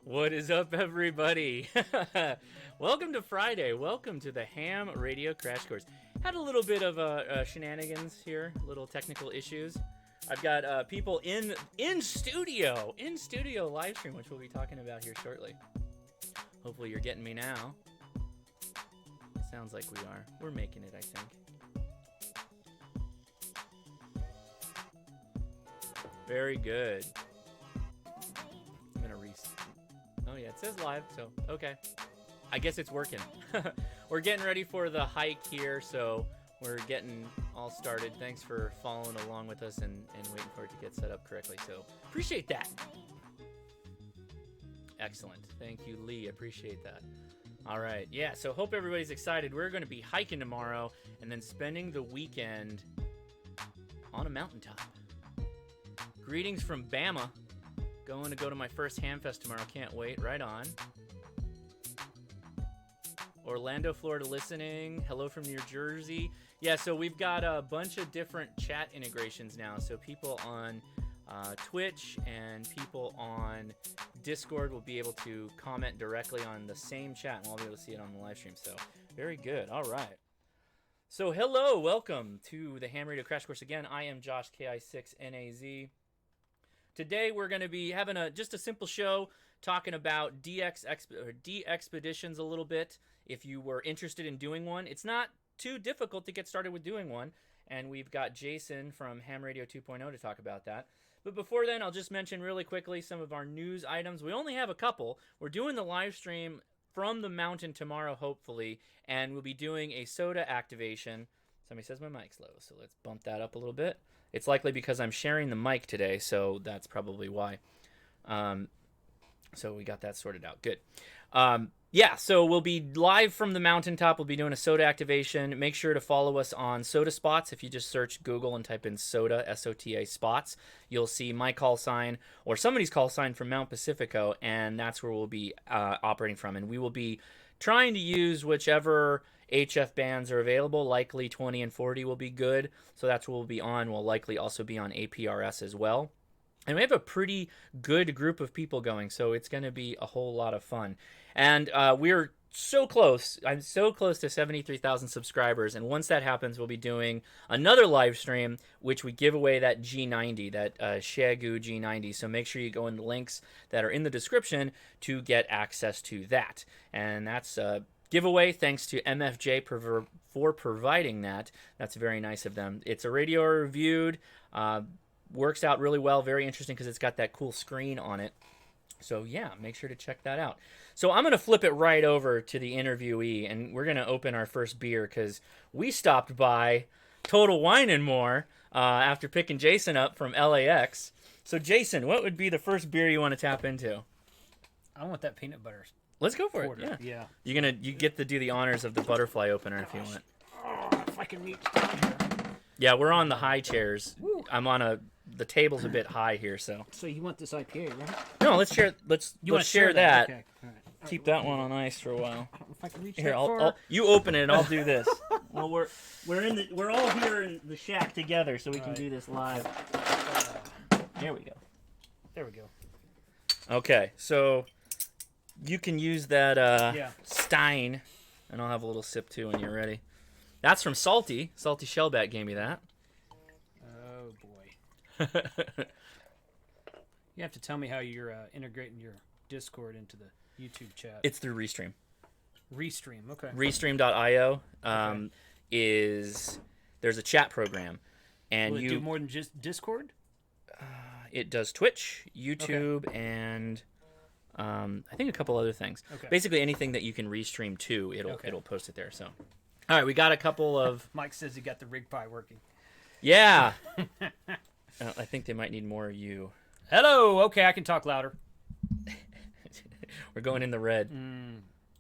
What is up, everybody? Welcome to Friday. Welcome to the Ham Radio Crash Course. Had a little bit of shenanigans here, little technical issues. I've got people in studio live stream, which we'll be talking about here shortly. Hopefully you're getting me now. Sounds like we are. We're making it, I think. Very good. I'm gonna restart. Oh yeah, it says live, so okay. I guess it's working. We're getting ready for the hike here, so we're getting all started. Thanks for following along with us and waiting for it to get set up correctly, so appreciate that. Excellent. Thank you, Lee. Appreciate that. All right. Yeah, so hope everybody's excited. We're going to be hiking tomorrow and then spending the weekend on a mountaintop. Greetings from Bama. Going to go to my first Hamfest tomorrow. Can't wait. Right on. Orlando, Florida listening. Hello from New Jersey. Yeah, so we've got a bunch of different chat integrations now. So people on Twitch and people on Discord will be able to comment directly on the same chat, and we'll be able to see it on the live stream. So very good. All right. So hello, welcome to the Ham Radio Crash Course again. I am Josh KI6NAZ. Today we're going to be having just a simple show talking about DXpeditions a little bit. If you were interested in doing one, it's not too difficult to get started with doing one, and we've got Jason from Ham Radio 2.0 to talk about that. But before then, I'll just mention really quickly some of our news items. We only have a couple. We're doing the live stream from the mountain tomorrow, hopefully, and we'll be doing a soda activation. Somebody says my mic's low, so let's bump that up a little bit. It's likely because I'm sharing the mic today, so that's probably why. So we got that sorted out. Good. Yeah, so we'll be live from the mountaintop. We'll be doing a soda activation. Make sure to follow us on Soda Spots. If you just search Google and type in soda, S-O-T-A, spots, you'll see my call sign or somebody's call sign from Mount Pacifico, and that's where we'll be operating from. And we will be trying to use whichever HF bands are available. Likely 20 and 40 will be good, so that's what we'll be on. We'll likely also be on APRS as well. And we have a pretty good group of people going, so it's going to be a whole lot of fun. And we're so close. I'm so close to 73,000 subscribers. And once that happens, we'll be doing another live stream, which we give away that G90, that Shegu G90. So make sure you go in the links that are in the description to get access to that. And that's a giveaway. Thanks to MFJ for providing that. That's very nice of them. It's a radio reviewed. Works out really well. Very interesting because it's got that cool screen on it. So yeah, make sure to check that out. So I'm going to flip it right over to the interviewee, and we're going to open our first beer because we stopped by Total Wine and More after picking Jason up from LAX. So Jason, what would be the first beer you want to tap into? I want that peanut butter. Let's go for it. Yeah. You get to do the honors of the butterfly opener if you want. Oh, if I can reach down here. Yeah, we're on the high chairs. Woo. I'm on the table's a bit high here, so. So you want this IPA, right? No, let's share. Let's share that. Okay. All right. Keep that one on ice for a while. I don't know if I can reach Here, that far. I'll you open it and I'll do this. Well, we're all here in the shack together, so we can do this live. There we go. There we go. Okay, so you can use that Stein, and I'll have a little sip too when you're ready. That's from Salty. Salty Shellback gave me that. Oh boy. You have to tell me how you're integrating your Discord into the YouTube chat. It's through Restream. Restream, okay. Restream.io there's a chat program, and Will it do more than just Discord? It does Twitch, YouTube, and I think a couple other things. Okay. Basically, anything that you can restream to, it'll post it there. So, all right, we got a couple of. Mike says he got the rig pie working. Yeah. I think they might need more of you. Hello. Okay, I can talk louder. We're going in the red.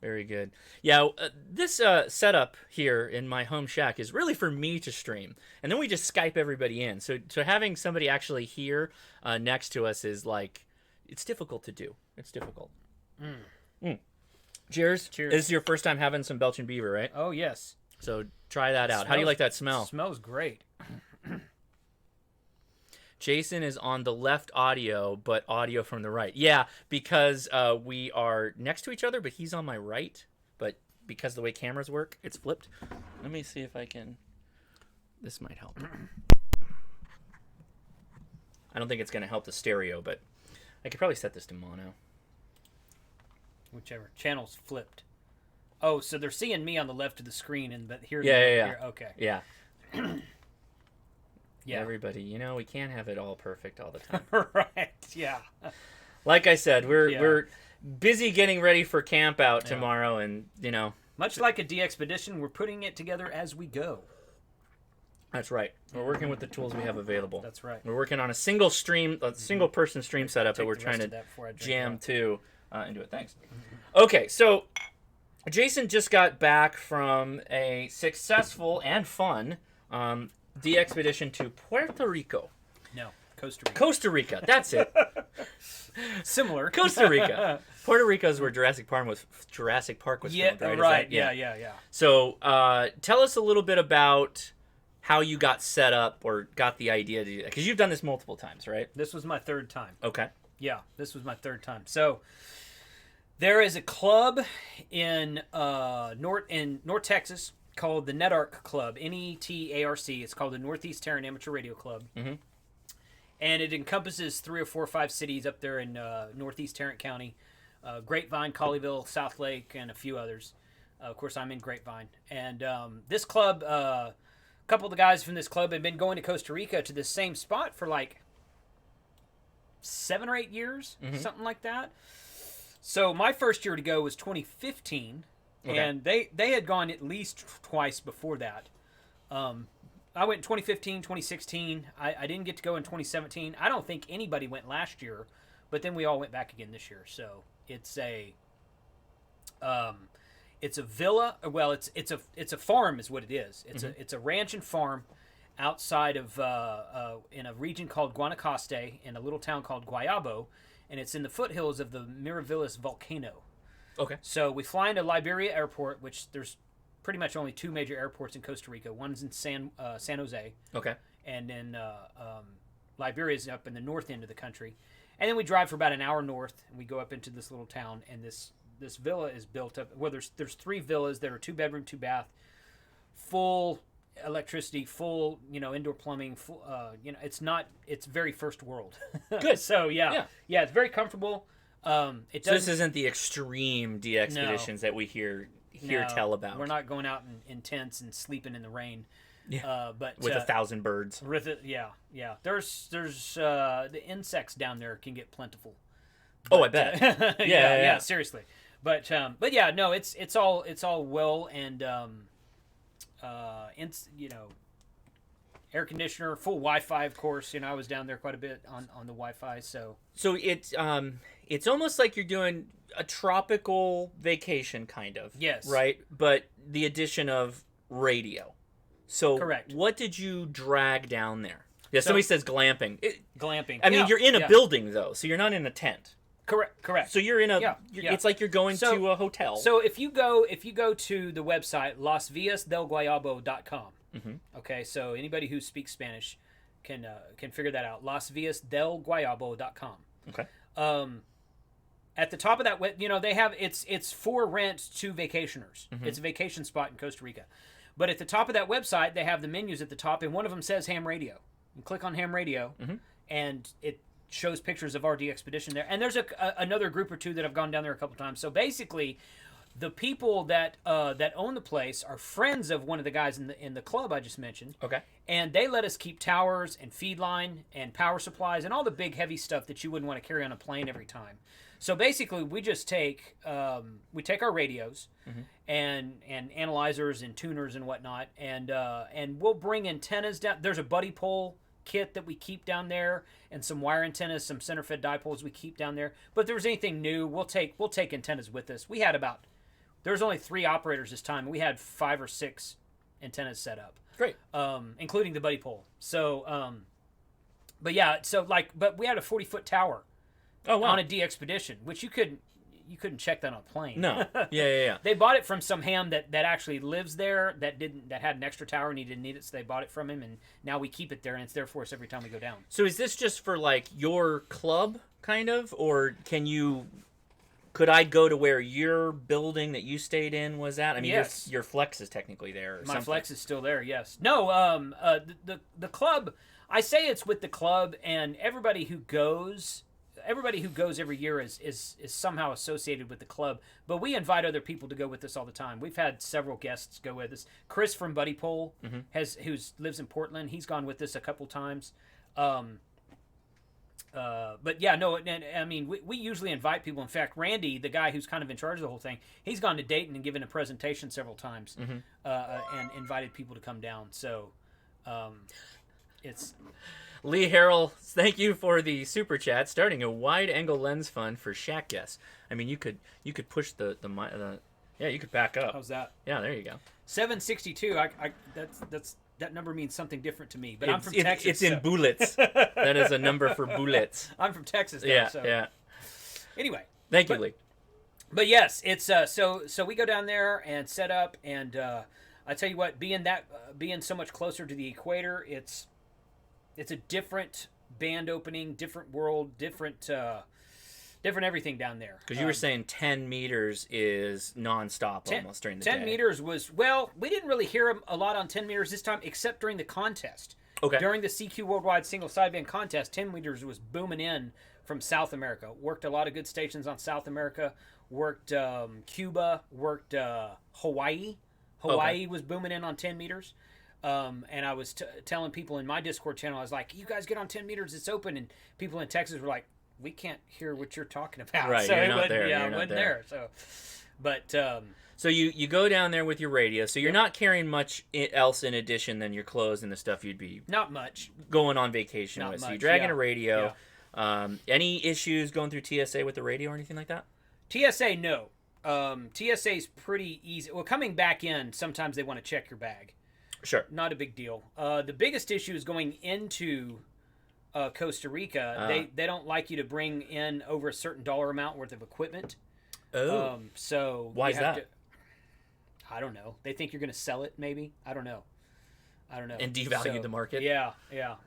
Very good. Yeah, this setup here in my home shack is really for me to stream, and then we just Skype everybody in. So having somebody actually here next to us is like, it's difficult to do. It's difficult. Cheers. Cheers. This is your first time having some Belgian beaver, right? Oh yes. So try that out. How do you like that smell? Smells great. Jason is on the left audio, but audio from the right. Yeah, because we are next to each other, but he's on my right. But because the way cameras work, it's flipped. Let me see if I can... This might help. I don't think it's going to help the stereo, but I could probably set this to mono. Whichever. Channel's flipped. Oh, so they're seeing me on the left of the screen, and but here. Yeah. Here. Okay. Yeah. Yeah. Everybody, we can't have it all perfect all the time. Right. Yeah. Like I said, we're busy getting ready for camp out tomorrow, and much like a DXpedition, we're putting it together as we go. That's right. We're working with the tools we have available. That's right. We're working on a single person stream setup that we're trying to jam to into it. Thanks. Okay, so Jason just got back from a successful and fun DXpedition to Puerto Rico. No, Costa Rica. Costa Rica, that's it. Similar. Costa Rica. Puerto Rico is where Jurassic Park was filmed, right? Right. Yeah. So tell us a little bit about how you got set up or got the idea to do that. Because you've done this multiple times, right? This was my third time. Okay. Yeah, this was my third time. So there is a club in North Texas called the NETARC Club, NETARC. It's called the Northeast Tarrant Amateur Radio Club. Mm-hmm. And it encompasses 3 or 4 or 5 cities up there in Northeast Tarrant County. Grapevine, Colleyville, South Lake, and a few others. Of course, I'm in Grapevine. And this club, a couple of the guys from this club had been going to Costa Rica to this same spot for like 7 or 8 years, something like that. So my first year to go was 2015, and they had gone at least twice before that. I went in 2015, 2016. I didn't get to go in 2017. I don't think anybody went last year, but then we all went back again this year. So it's a villa. Well, it's a farm is what it is. It's a ranch and farm outside of in a region called Guanacaste in a little town called Guayabo, and it's in the foothills of the Miravillas volcano. Okay. So we fly into Liberia Airport, which there's pretty much only 2 major airports in Costa Rica. One's in San Jose. Okay. And then Liberia is up in the north end of the country. And then we drive for about an hour north, and we go up into this little town, and this villa is built up. Well, there's 3 villas. There are 2 bedroom, 2 bath, full electricity, full indoor plumbing. Full, it's very first world. Good. So yeah, it's very comfortable. So this isn't the extreme DXpeditions that we hear tell about. We're not going out in tents and sleeping in the rain. Yeah. But with 1,000 birds. With it, yeah. There's the insects down there can get plentiful. But, I bet. Yeah. Seriously. But yeah, no, it's all well and air conditioner, full Wi-Fi, of course. I was down there quite a bit on the Wi-Fi. So it's almost like you're doing a tropical vacation, kind of. Yes. Right, but the addition of radio. So correct. What did you drag down there? Yeah, somebody says glamping. Glamping. I mean, you're in a building though, so you're not in a tent. Correct. So you're in a. It's like you're going to a hotel. So if you go to the website lasviasdelguayabo.com. Mm-hmm. Okay, so anybody who speaks Spanish can figure that out. lasviasdelguayabo.com. Okay. At the top of that, they have it's for rent to vacationers. Mm-hmm. It's a vacation spot in Costa Rica. But at the top of that website, they have the menus at the top, and one of them says ham radio. You click on ham radio, and it shows pictures of our DXpedition there. And there's another group or 2 that have gone down there a couple times. So basically, the people that own the place are friends of one of the guys in the club I just mentioned. Okay. And they let us keep towers and feed line and power supplies and all the big heavy stuff that you wouldn't want to carry on a plane every time. So basically, we just take our radios and analyzers and tuners and whatnot, and we'll bring antennas down. There's a buddy pole kit that we keep down there, and some wire antennas, some center fed dipoles we keep down there. But if there's anything new, we'll take antennas with us. We had there's only 3 operators this time. We had 5 or 6 antennas set up. Great. Including the buddy pole. So, but we had a 40-foot tower. Oh, wow. On a DXpedition, which you could you couldn't check that on a plane. No. Yeah. They bought it from some ham that actually lives there that had an extra tower and he didn't need it, so they bought it from him, and now we keep it there, and it's there for us every time we go down. So is this just for like your club kind of, or could I go to where your building that you stayed in was at? I mean, yes. your flex is technically there. Or My something. flex is still there. Yes. No. The club. I say it's with the club, and everybody who goes every year is somehow associated with the club. But we invite other people to go with us all the time. We've had several guests go with us. Chris from Buddy Pole who lives in Portland. He's gone with us a couple times. But yeah, no, and I mean, we usually invite people. In fact, Randy, the guy who's kind of in charge of the whole thing, he's gone to Dayton and given a presentation several times, and invited people to come down. So, it's Lee Harrell. Thank you for the super chat. Starting a wide angle lens fund for shack guests. I mean, you could push the yeah, you could back up. How's that? Yeah, there you go. 762. That number means something different to me, but I'm from Texas. It's in bullets. That is a number for bullets. I'm from Texas, though, yeah, so. yeah. Anyway, thank you, Lee. But yes, it's so we go down there and set up, and I tell you what, being so much closer to the equator, it's a different band opening, different world, different everything down there. Because you were saying 10 meters is nonstop almost during the 10 day. meters was, well, we didn't really hear a lot on 10 meters this time, except during the contest. Okay. During the CQ Worldwide Single Sideband Contest, 10 meters was booming in from South America. Worked a lot of good stations on South America. Worked Cuba. Worked Hawaii. Hawaii was booming in on 10 meters. And I was telling people in my Discord channel, I was like, you guys get on 10 meters, it's open. And people in Texas were like, we can't hear what you're talking about. Right, so you're not there. Yeah, you're I wasn't not there. So, but so you go down there with your radio. So you're not carrying much else in addition than your clothes and the stuff you'd be not much going on vacation not with. Much, So you're dragging yeah. a radio. Yeah. Any issues going through TSA with the radio or anything like that? TSA, no. TSA's pretty easy. Well, coming back in, sometimes they want to check your bag. Sure. Not a big deal. The biggest issue is going into Costa Rica. They don't like you to bring in over a certain dollar amount worth of equipment. Oh. So why is that? I don't know. They think you're going to sell it, maybe. I don't know. And devalue the market? Yeah.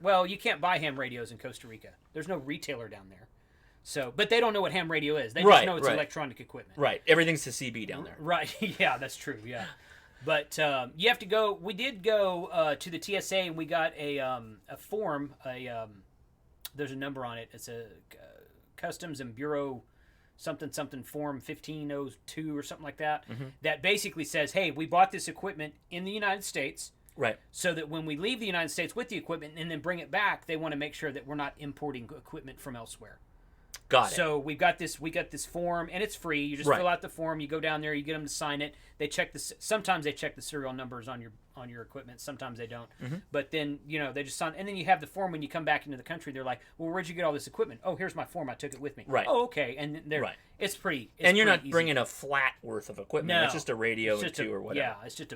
Well, you can't buy ham radios in Costa Rica. There's no retailer down there. So, but they don't know what ham radio is. They just know it's electronic equipment. Right. Everything's to CB down there. Right. Yeah, that's true. Yeah. But you have to go. We did go to the TSA, and we got a form. There's a number on it. It's a Customs and Bureau something form 1502 or something like that. That basically says, hey, we bought this equipment in the United States. Right. So that when we leave the United States with the equipment and then bring it back, they want to make sure that we're not importing equipment from elsewhere. Got it. So we got this form, and it's free. You just fill out the form. You go down there. You get them to sign it. They check this. Sometimes they check the serial numbers on your equipment. Sometimes they don't. But then they just sign. And then you have the form when you come back into the country. They're like, "Well, where'd you get all this equipment?" "Oh, here's my form. I took it with me." Right. "Oh, okay." And they're It's pretty. And you're not easy. bringing a flat worth of equipment. No, it's just a radio or two or whatever. Yeah, it's just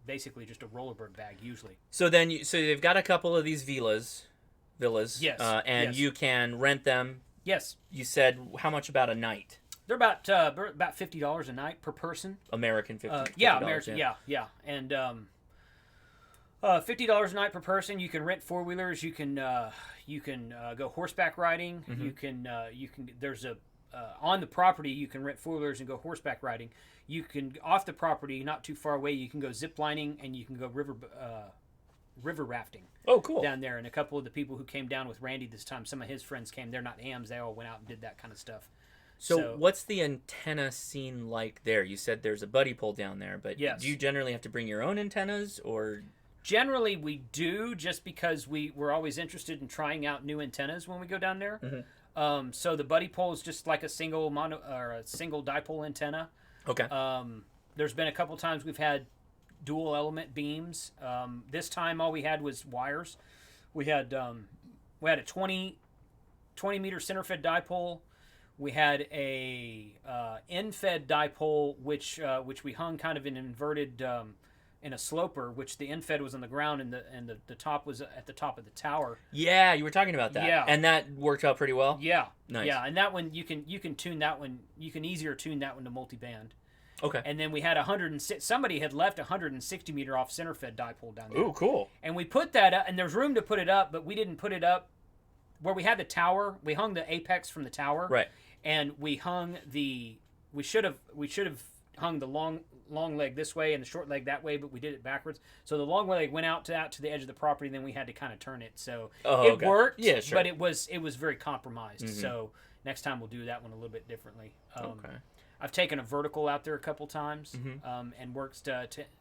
basically just a rollerbird bag usually. So then they've got a couple of these villas. Yes. And you can rent them. Yes. You said how much about a night? They're about $50 a night per person. American $50. Yeah, American. Yeah. And $50 a night per person. You can rent 4-wheelers. You can go horseback riding. You can there's a on the property you can rent 4-wheelers and go horseback riding. You can off the property, not too far away. You can go zip lining and you can go river rafting. Oh, cool. Down there, and a couple of the people who came down with Randy this time, some of his friends came. They're not hams. They all went out and did that kind of stuff. So what's the antenna scene like there? You said there's a buddy pole down there, but do you generally have to bring your own antennas, or? Generally, we do, just because we're always interested in trying out new antennas when we go down there. So the buddy pole is just like a single single dipole antenna. Okay. There's been a couple times we've had dual element beams. This time all we had was wires. We had a 20 meter center fed dipole. We had a end fed dipole which we hung kind of an inverted in a sloper, which the end fed was on the ground and the top was at the top of the tower. Yeah, you were talking about that. Yeah. And that worked out pretty well? Yeah. Nice. Yeah, and that one you can tune that one. You can easier tune that one to multi-band. Okay. And then we had 106. Somebody had left a 160 meter off center fed dipole down there. Ooh, cool. And we put that up, and there's room to put it up, but we didn't put it up where we had the tower. We hung the apex from the tower. Right. And we hung we should have hung the long leg this way and the short leg that way, but we did it backwards. So the long leg went out to the edge of the property, and then we had to kind of turn it. So it worked, yeah, sure. but it was very compromised. So next time we'll do that one a little bit differently. Okay. I've taken a vertical out there a couple times and worked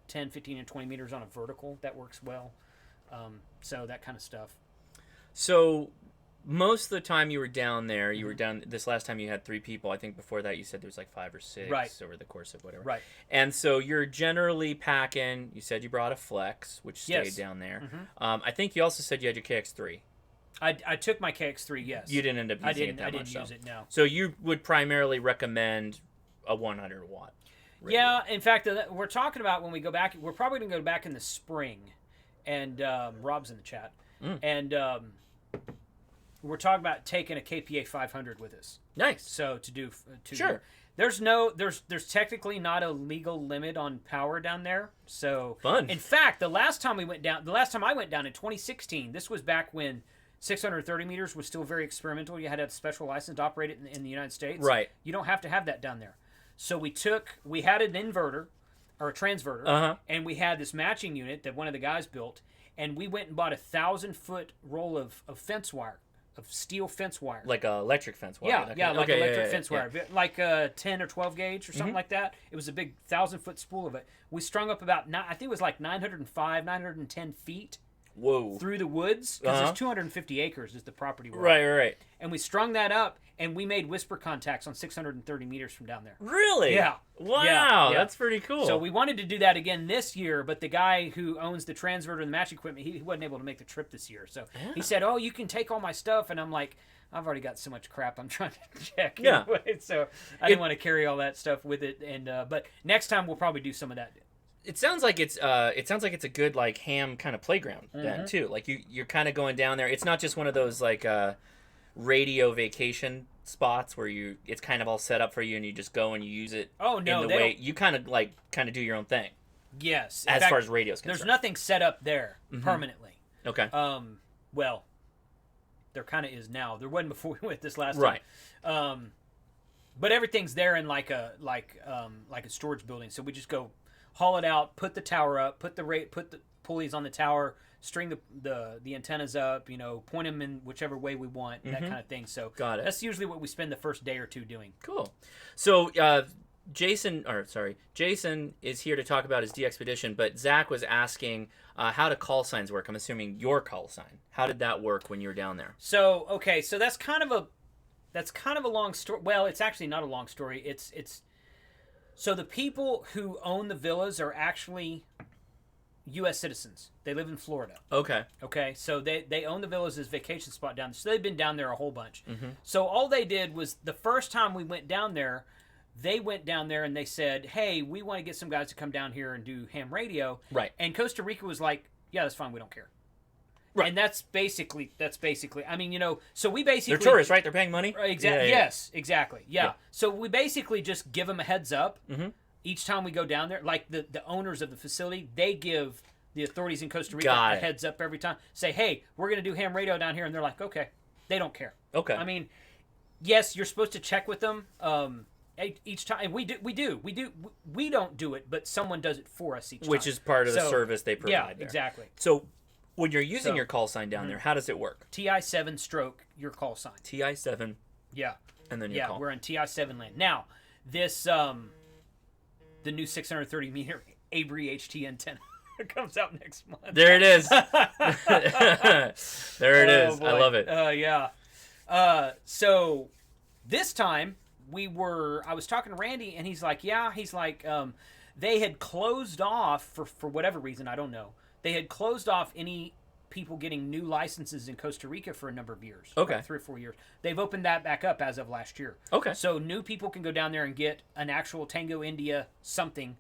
10, 15, and 20 meters on a vertical. That works well. So that kind of stuff. So most of the time you were down there, you were down, this last time you had 3 people. I think before that you said there was like 5 or 6 over the course of whatever. Right. And so you're generally packing, you said you brought a Flex, which stayed down there. I think you also said you had your KX3. I took my KX3, yes. You didn't end up using it that much. I didn't use it, no. So you would primarily recommend a 100 watt radio. Yeah, in fact, we're talking about when we go back, we're probably going to go back in the spring. And Rob's in the chat. And we're talking about taking a KPA 500 with us. Nice. So to do Sure. There's technically not a legal limit on power down there. So fun. In fact, the last time I went down in 2016, this was back when 630 meters was still very experimental. You had to have a special license to operate it in the United States. Right. You don't have to have that down there. So we had an inverter or a transverter, and we had this matching unit that one of the guys built, and we went and bought 1,000-foot roll of fence wire. Of steel fence wire. Like an electric fence wire. Yeah, like electric fence wire. Like a 10 or 12 gauge or something like that. It was a big 1,000-foot spool of it. We strung up about, I think it was like 905, 910 feet. Whoa. Through the woods. Because there's 250 acres is the property we're on. Right. And we strung that up, and we made whisper contacts on 630 meters from down there. Really? Yeah. Wow, yeah. That's pretty cool. So we wanted to do that again this year, but the guy who owns the transverter and the match equipment, he wasn't able to make the trip this year. So he said, "Oh, you can take all my stuff," and I'm like, "I've already got so much crap I'm trying to check." Yeah. Anyway, so I didn't want to carry all that stuff with it. And but next time we'll probably do some of that. It sounds like it's a good like ham kind of playground then too. Like you're kind of going down there. It's not just one of those like radio vacation spots where it's kind of all set up for you and you just go and you use it. Oh no, in the way you kind of do your own thing. Yes. As far as radio's concerned. There's nothing set up there permanently. Okay. Well, there kind of is now. There wasn't before we went this last time. Right. But everything's there in like a storage building. So we just go haul it out, put the tower up, put the pulleys on the tower, string the antennas up, point them in whichever way we want, that kind of thing. So got it. That's usually what we spend the first day or two doing. Cool. So Jason is here to talk about his DXpedition, but Zach was asking how do call signs work. I'm assuming your call sign. How did that work when you were down there? So okay, so that's kind of a long story. Well, it's actually not a long story. It's so the people who own the villas are actually U.S. citizens. They live in Florida. Okay. Okay, so they own the villas as vacation spot down there. So they've been down there a whole bunch. So all they did was the first time we went down there, they went down there and they said, "Hey, we want to get some guys to come down here and do ham radio." Right. And Costa Rica was like, "Yeah, that's fine. We don't care." Right. And that's basically. I mean, so we basically. They're tourists, right? They're paying money. Exactly. Yeah. Yes. Exactly. Yeah. So we basically just give them a heads up each time we go down there. Like the owners of the facility, they give the authorities in Costa Rica a heads up every time. Say, "Hey, we're going to do ham radio down here," and they're like, "Okay." They don't care. Okay. I mean, yes, you're supposed to check with them each time. And we do. We don't do it, but someone does it for us each time. Which is part of the service they provide. Yeah, there. Exactly. So when you're using your call sign down there, how does it work? TI-7 stroke your call sign. TI-7. Yeah. And then your call. Yeah, we're in TI-7 land. Now, this, the new 630 meter Abri HT antenna comes out next month. There it is. There it is. Boy. I love it. Yeah. So this time I was talking to Randy and he's like, they had closed off for whatever reason, I don't know. They had closed off any people getting new licenses in Costa Rica for a number of years. Okay. Like 3 or 4 years. They've opened that back up as of last year. Okay. So new people can go down there and get an actual Tango India something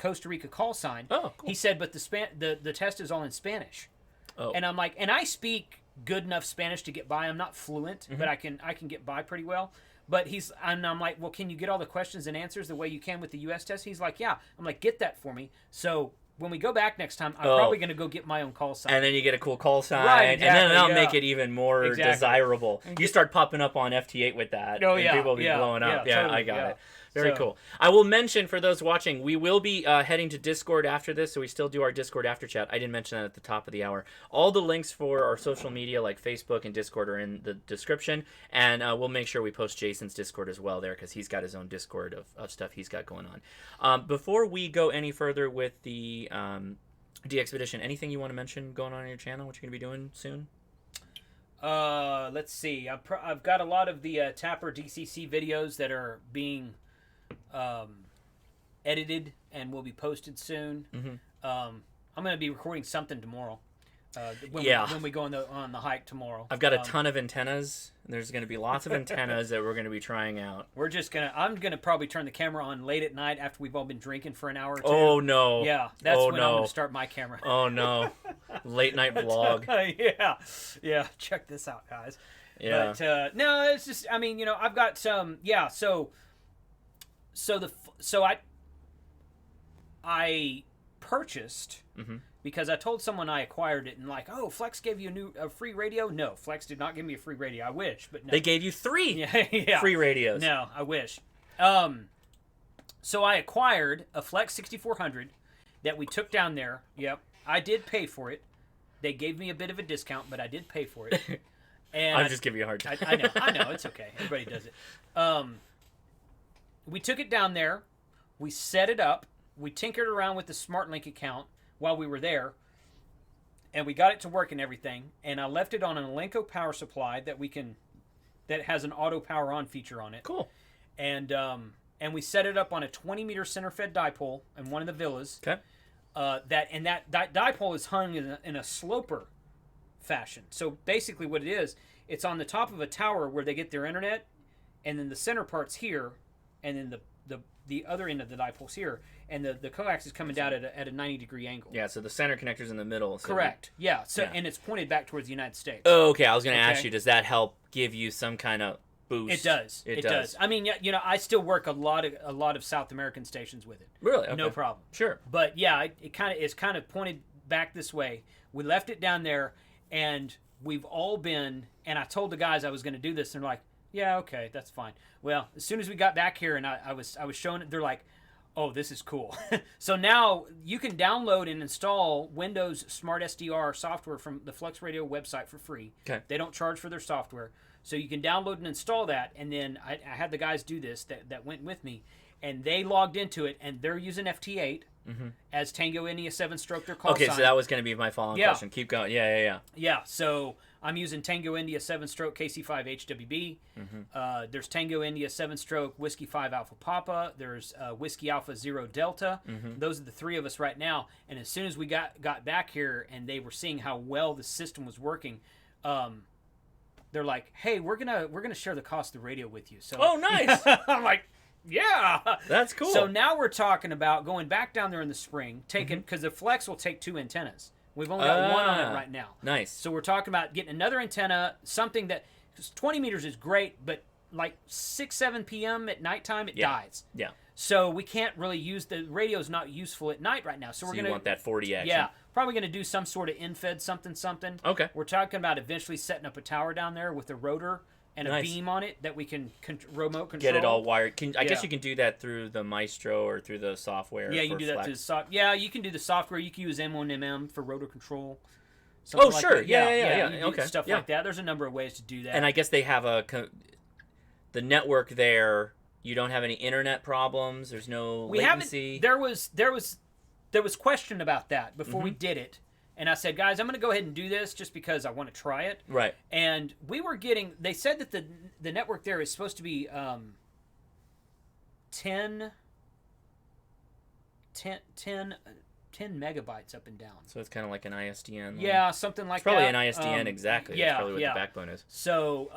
Costa Rica call sign. Oh, cool. He said, but the test is all in Spanish. Oh. And I'm like, and I speak good enough Spanish to get by. I'm not fluent, but I can get by pretty well. But I'm like, well, can you get all the questions and answers the way you can with the U.S. test? He's like, yeah. I'm like, get that for me. So when we go back next time, I'm probably going to go get my own call sign. And then you get a cool call sign, right, exactly, and then that'll make it even more exactly. desirable. You start popping up on FT8 with that, and people will be blowing up. Yeah, totally, I got it. Very cool. I will mention for those watching, we will be heading to Discord after this, so we still do our Discord after chat. I didn't mention that at the top of the hour. All the links for our social media like Facebook and Discord are in the description, and we'll make sure we post Jason's Discord as well there because he's got his own Discord of stuff he's got going on. Before we go any further with the DXpedition, anything you want to mention going on your channel, what you're going to be doing soon? Let's see. I've got a lot of the Tapper DCC videos that are being edited and will be posted soon. I'm going to be recording something tomorrow. When we go on the hike tomorrow. I've got a ton of antennas. There's going to be lots of antennas that we're going to be trying out. I'm going to probably turn the camera on late at night after we've all been drinking for an hour or two. Oh, no. Yeah, that's when I'm going to start my camera. Oh, no. Late night vlog. Yeah. Check this out, guys. Yeah. But, no, it's just, I mean, I've got some, So I purchased because I told someone I acquired it and like, oh, Flex gave you a free radio. No, Flex did not give me a free radio. I wish, but no. They gave you 3 free radios. No, I wish. So I acquired a Flex 6400 that we took down there. Yep, I did pay for it. They gave me a bit of a discount, but I did pay for it. And I'm just giving you a hard time. I know, it's okay. Everybody does it. We took it down there. We set it up. We tinkered around with the SmartLink account while we were there. And we got it to work and everything. And I left it on an Elenco power supply that has an auto power on feature on it. Cool. And we set it up on a 20-meter center-fed dipole in one of the villas. Okay. That dipole is hung in a sloper fashion. So basically what it is, it's on the top of a tower where they get their internet, and then the center part's here, and then the other end of the dipole's here, and the coax is coming down at a 90-degree angle. Yeah, so the center connector's in the middle. So correct. Yeah. So and it's pointed back towards the United States. Oh, okay. I was going to ask you, does that help give you some kind of boost? It does. It does. I mean, I still work a lot of South American stations with it. Really? Okay. No problem. Sure. But yeah, it's kind of pointed back this way. We left it down there, and we've all been. And I told the guys I was going to do this, and they're like, "Yeah, okay, that's fine." Well, as soon as we got back here, and I was showing it, they're like, "Oh, this is cool." So now you can download and install Windows Smart SDR software from the Flex Radio website for free. Okay. They don't charge for their software. So you can download and install that, and then I had the guys do this that went with me, and they logged into it, and they're using FT8 as Tango India 7-stroke their call sign. Okay, so that was going to be my following question. Keep going. Yeah. Yeah, so I'm using Tango India 7-stroke KC5 HWB. There's Tango India 7-stroke Whiskey 5 Alpha Papa. There's Whiskey Alpha 0 Delta. Those are the 3 of us right now. And as soon as we got back here and they were seeing how well the system was working, they're like, "Hey, we're gonna share the cost of the radio with you." So, oh, nice. I'm like, yeah, that's cool. So now we're talking about going back down there in the spring, taking because the Flex will take 2 antennas. We've only got 1 on it right now. Nice. So we're talking about getting another antenna, something that, because 20 meters is great, but like 6, 7 p.m. at nighttime, it dies. Yeah. So we can't really use the radio's not useful at night right now. So we're gonna want that 40 action. Yeah, probably gonna do some sort of in-fed something. Okay. We're talking about eventually setting up a tower down there with a rotor and a beam on it that we can remote control. Get it all wired. I guess you can do that through the Maestro or through the software. Yeah, you can do that through the software. Yeah, you can do the software. You can use M1MM for rotor control. Oh, sure. Yeah. Okay. Stuff like that. There's a number of ways to do that. And I guess they have the network there. You don't have any internet problems. There's no latency. There was question about that before we did it. And I said, guys, I'm going to go ahead and do this just because I want to try it. Right. And they said that the network there is supposed to be 10 megabytes up and down. So it's kind of like an ISDN. Yeah, something like that. It's probably that. an ISDN exactly. Yeah, That's probably what the backbone is. So,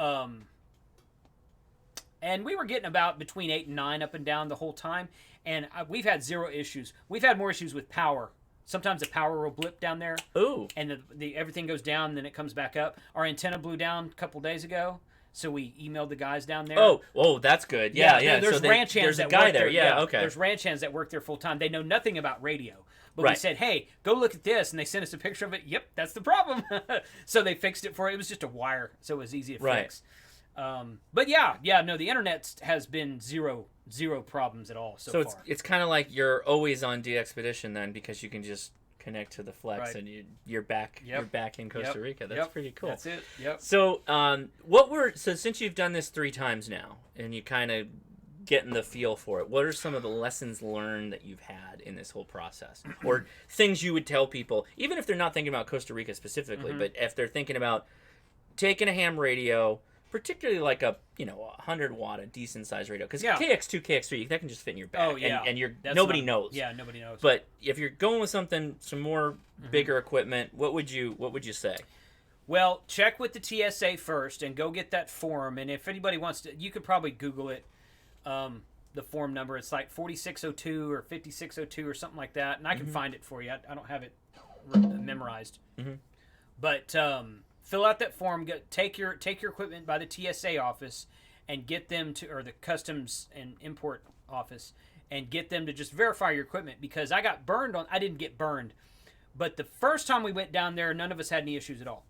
And we were getting about between 8 and 9 up and down the whole time. And we've had 0 issues. We've had more issues with power. Sometimes the power will blip down there. Ooh. And the everything goes down, and then it comes back up. Our antenna blew down a couple days ago, so we emailed the guys down there. Oh, that's good. Yeah. There's so ranch hands there's that a guy work there. Yeah, okay. There's ranch hands that work there full time. They know nothing about radio. But Right. we said, hey, go look at this. And they sent us a picture of it. Yep, that's the problem. So they fixed it for it. It was just a wire, so it was easy to fix. But no, the internet has been zero problems at all so far. It's kind of like you're always on DXpedition then, because you can just connect to the Flex Right. and you're back. Yep. You're back in Costa Rica. That's pretty cool. That's it. Yep. So since you've done this 3 times now and you kind of getting the feel for it, what are some of the lessons learned that you've had in this whole process, or things you would tell people, even if they're not thinking about Costa Rica specifically, but if they're thinking about taking a ham radio, particularly like a 100-watt, a decent size radio, because KX2, KX3, that can just fit in your bag. And nobody knows. Yeah, nobody knows. But if you're going with some more bigger equipment, what would you say? Well, check with the TSA first and go get that form. And if anybody wants to, you could probably Google it. The form number, it's like 4602 or 5602 or something like that, and I can find it for you. I don't have it memorized, but fill out that form. Take your equipment by the TSA office and get them to, or the Customs and Import office, and get them to just verify your equipment, because I got burned on. I didn't get burned, but the first time we went down there, none of us had any issues at all.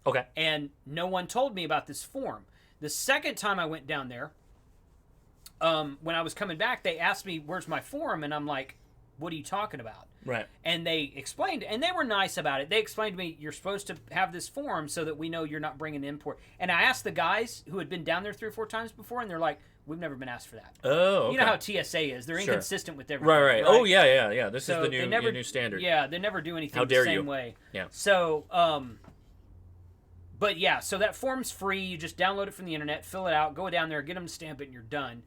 Okay. And no one told me about this form. The second time I went down there, when I was coming back, they asked me, where's my form? And I'm like, what are you talking about? Right. And they explained, and they were nice about it. They explained to me, you're supposed to have this form so that we know you're not bringing import. And I asked the guys who had been down there 3 or 4 times before, and they're like, we've never been asked for that. Oh, okay. You know how TSA is. They're inconsistent with everything. Right. Oh, yeah. This is the new standard. Yeah, they never do anything the same way. Yeah. So, but yeah, so that form's free. You just download it from the internet, fill it out, go down there, get them to stamp it, and you're done.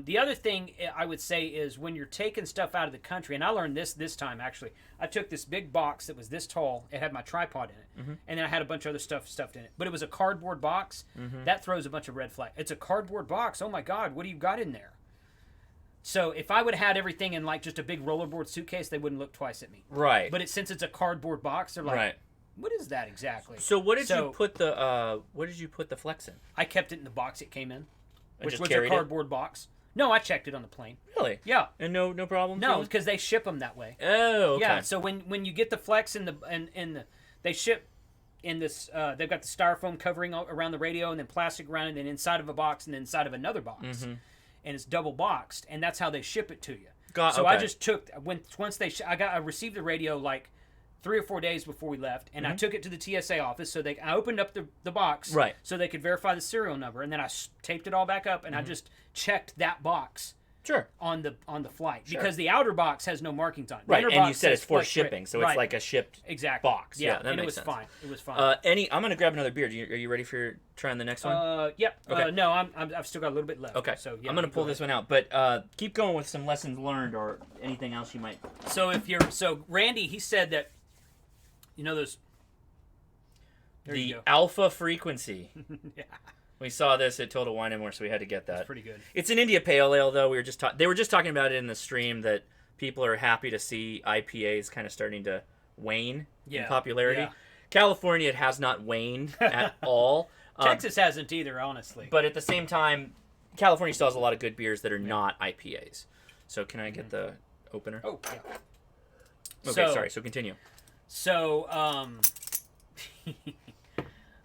The other thing I would say is when you're taking stuff out of the country, and I learned this time actually. I took this big box that was this tall. It had my tripod in it, and then I had a bunch of other stuff stuffed in it. But it was a cardboard box. That throws a bunch of red flags. It's a cardboard box. Oh my God, what do you got in there? So if I would have had everything in like just a big rollerboard suitcase, they wouldn't look twice at me. Right. But since it's a cardboard box, they're like. Right. What is that exactly? So what did you put the Flex in? I kept it in the box it came in, And which just was a carried it? cardboard box. No, I checked it on the plane. Really? Yeah. And no problem? No, because they ship them that way. Oh, okay. Yeah. So when you get the Flex they ship in this. They've got the styrofoam covering around the radio, and then plastic around it, and then inside of a box, and then inside of another box, and it's double boxed, and that's how they ship it to you. I just took I received the radio like 3 or 4 days before we left, and I took it to the TSA office. So I opened up the box, right, so they could verify the serial number, and then I taped it all back up, and I just checked that box, on the flight, because the outer box has no markings on it. Right, and you said it's for shipping, so it's like a shipped box. Yeah, that and makes sense. It was fine. I'm gonna grab another beer. Are you ready for trying the next one? Yep. Okay. No, I've still got a little bit left. Okay. So yeah, I'm gonna pull this one out, but keep going with some lessons learned or anything else you might. So Randy, he said that. Those. The alpha frequency. Yeah. We saw this at Total Wine & More, so we had to get that. That's pretty good. It's an India Pale Ale, though. They were just talking about it in the stream that people are happy to see IPAs kind of starting to wane in popularity. Yeah. California, it has not waned at all. Texas hasn't either, honestly. But at the same time, California still has a lot of good beers that are not IPAs. So can I get the opener? Oh, yeah. Okay, sorry. So continue. So,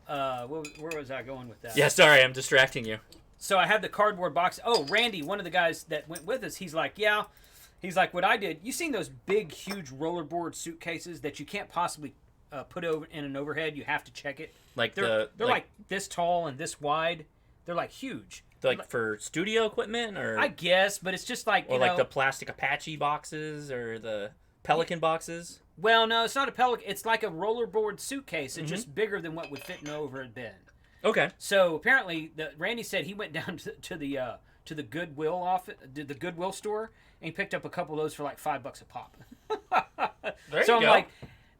where was I going with that? Yeah, sorry, I'm distracting you. So I had the cardboard box. Oh, Randy, one of the guys that went with us, he's like, what I did, you seen those big, huge rollerboard suitcases that you can't possibly put over in an overhead? You have to check it. They're like this tall and this wide. They're like huge. Like for studio equipment, or I guess, but it's just like the plastic Apache boxes or the Pelican boxes. Well, no, it's not a Pelican. It's like a rollerboard suitcase. It's just bigger than what would fit in an overhead bin. Okay. So apparently, Randy said he went down to the Goodwill office, the Goodwill store, and he picked up a couple of those for like $5 a pop. There So you go. I'm like,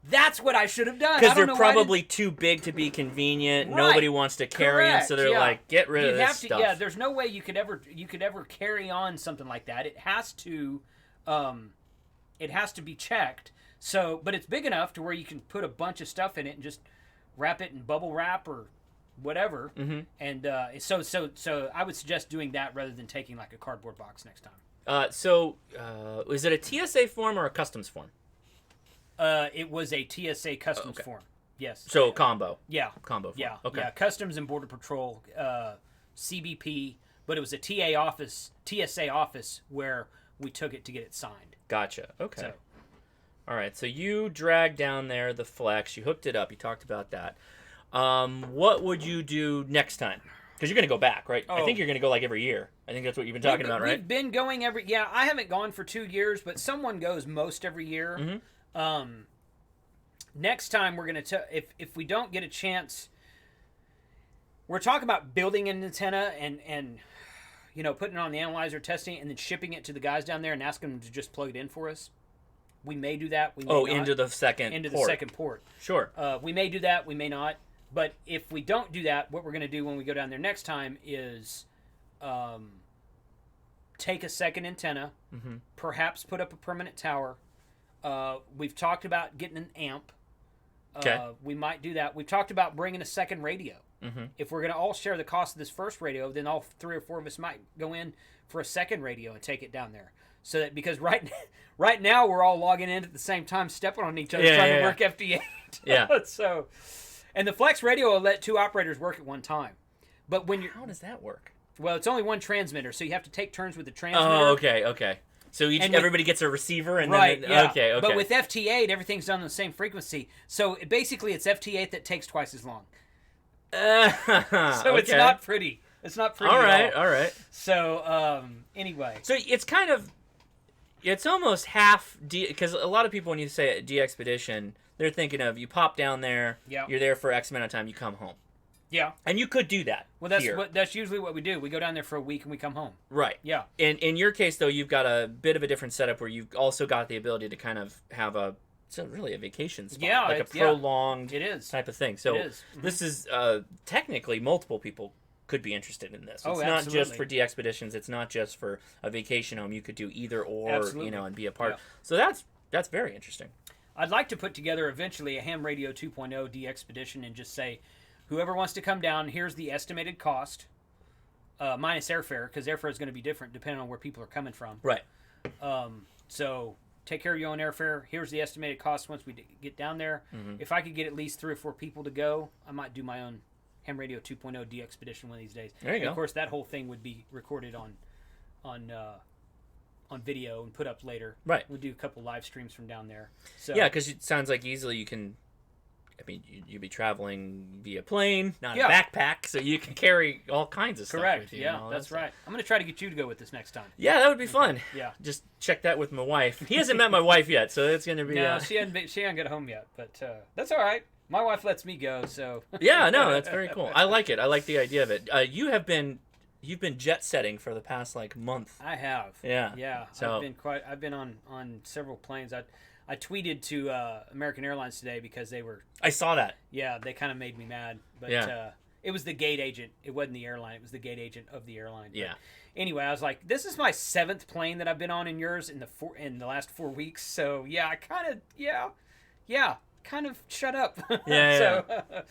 That's what I should have done. Because they're probably too big to be convenient. Right. Nobody wants to carry them, so they're like, get rid of this stuff. Yeah, there's no way you could ever carry on something like that. It has to be checked. So, but it's big enough to where you can put a bunch of stuff in it and just wrap it in bubble wrap or whatever. Mm-hmm. And so I would suggest doing that rather than taking like a cardboard box next time. Is it a TSA form or a customs form? It was a TSA customs form. Yes. So combo. Yeah. Combo form. Yeah. Okay. Yeah. Customs and Border Patrol, CBP, but it was a TSA office where we took it to get it signed. Gotcha. Okay. So, all right. So you dragged down there the flex. You hooked it up. You talked about that. What would you do next time? Because you're going to go back, right? I think you're going to go like every year. I think that's what you've been talking about, right? We've been going every... Yeah, I haven't gone for 2 years, but someone goes most every year. Mm-hmm. Next time we're going to... If we don't get a chance... We're talking about building an antenna and putting it on the analyzer, testing it, and then shipping it to the guys down there and asking them to just plug it in for us. We may do that. We may not. Into the second port. Sure. We may do that. We may not. But if we don't do that, what we're going to do when we go down there next time is take a second antenna, mm-hmm. perhaps put up a permanent tower. We've talked about getting an amp. Okay. We might do that. We've talked about bringing a second radio. Mm-hmm. If we're going to all share the cost of this first radio, then all 3 or 4 of us might go in for a second radio and take it down there. So that because right now we're all logging in at the same time, stepping on each other, trying to work FT8. Yeah. So, and the flex radio will let 2 operators work at one time. But when you're... How does that work? Well, it's only one transmitter, so you have to take turns with the transmitter. Oh, okay. So everybody gets a receiver, and right, then... Yeah. Okay. But with FT8, everything's done on the same frequency. So basically, it's FT8 that takes twice as long. So it's not pretty. It's not pretty at all. All right. So, anyway. So it's kind of... It's almost half... Because a lot of people, when you say DXpedition, they're thinking of you pop down there, you're there for X amount of time, you come home. Yeah. And you could do that. Well, that's usually what we do. We go down there for a week and we come home. Right. Yeah. In your case, though, you've got a bit of a different setup where you've also got the ability to kind of have it's really a vacation spot. Yeah. Like a prolonged type of thing. So it is. Mm-hmm. This is technically multiple people could be interested in this. It's not just for DXpeditions. It's not just for a vacation home. You could do either or, and be a part. Yeah. So that's very interesting. I'd like to put together eventually a ham radio 2.0 DXpedition and just say, whoever wants to come down, here's the estimated cost, minus airfare, because airfare is going to be different depending on where people are coming from. Right. So take care of your own airfare. Here's the estimated cost once we get down there. Mm-hmm. If I could get at least 3 or 4 people to go, I might do my own ham radio 2.0 DXpedition one of these days. There you go. Of course, that whole thing would be recorded on video and put up later. Right. We'll do a couple live streams from down there. So yeah, because it sounds like easily you can... I mean, you'd be traveling via plane, not a backpack, so you can carry all kinds of stuff with you. Yeah, that's right. I'm going to try to get you to go with this next time. Yeah, that would be fun. Yeah. Just check that with my wife. He hasn't met my wife yet, so it's going to be... No, she hasn't got home yet, but that's all right. My wife lets me go, so... Yeah, no, that's very cool. I like it. I like the idea of it. You've been jet setting for the past, month. I have. Yeah. Yeah. So I've been on several planes. I tweeted to American Airlines today because they were... I saw that. Yeah, they kind of made me mad. But it was the gate agent. It wasn't the airline. It was the gate agent of the airline. Yeah. But anyway, I was like, this is my 7th plane that I've been on in yours in the last 4 weeks. So, yeah, I kind of shut up. Yeah. So,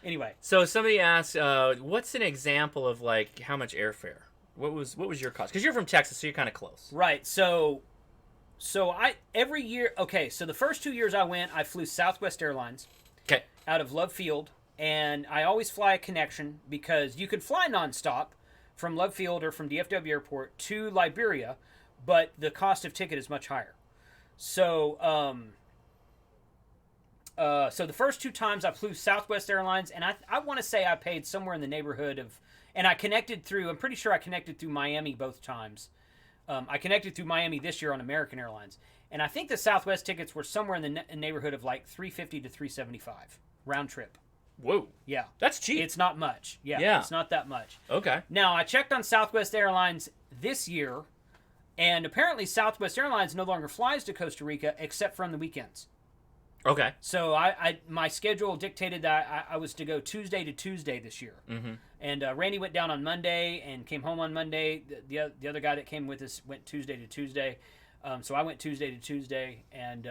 anyway. So somebody asked, what's an example of, how much airfare? What was your cost? Because you're from Texas, so you're kind of close. Right. So every year, so the first 2 years I went, I flew Southwest Airlines. Okay. Out of Love Field, and I always fly a connection because you could fly nonstop from Love Field or from DFW Airport to Liberia, but the cost of ticket is much higher. So, so the first 2 times I flew Southwest Airlines, and I want to say I paid somewhere in the neighborhood of, and I connected through, I'm pretty sure I connected through Miami both times. I connected through Miami this year on American Airlines, and I think the Southwest tickets were somewhere in the neighborhood of $350 to $375 round trip. Whoa. Yeah. That's cheap. It's not much. Yeah. It's not that much. Okay. Now, I checked on Southwest Airlines this year, and apparently Southwest Airlines no longer flies to Costa Rica except for on the weekends. Okay. So my schedule dictated that I was to go Tuesday to Tuesday this year. Mm-hmm. And Randy went down on Monday and came home on Monday. The other guy that came with us went Tuesday to Tuesday. So I went Tuesday to Tuesday, and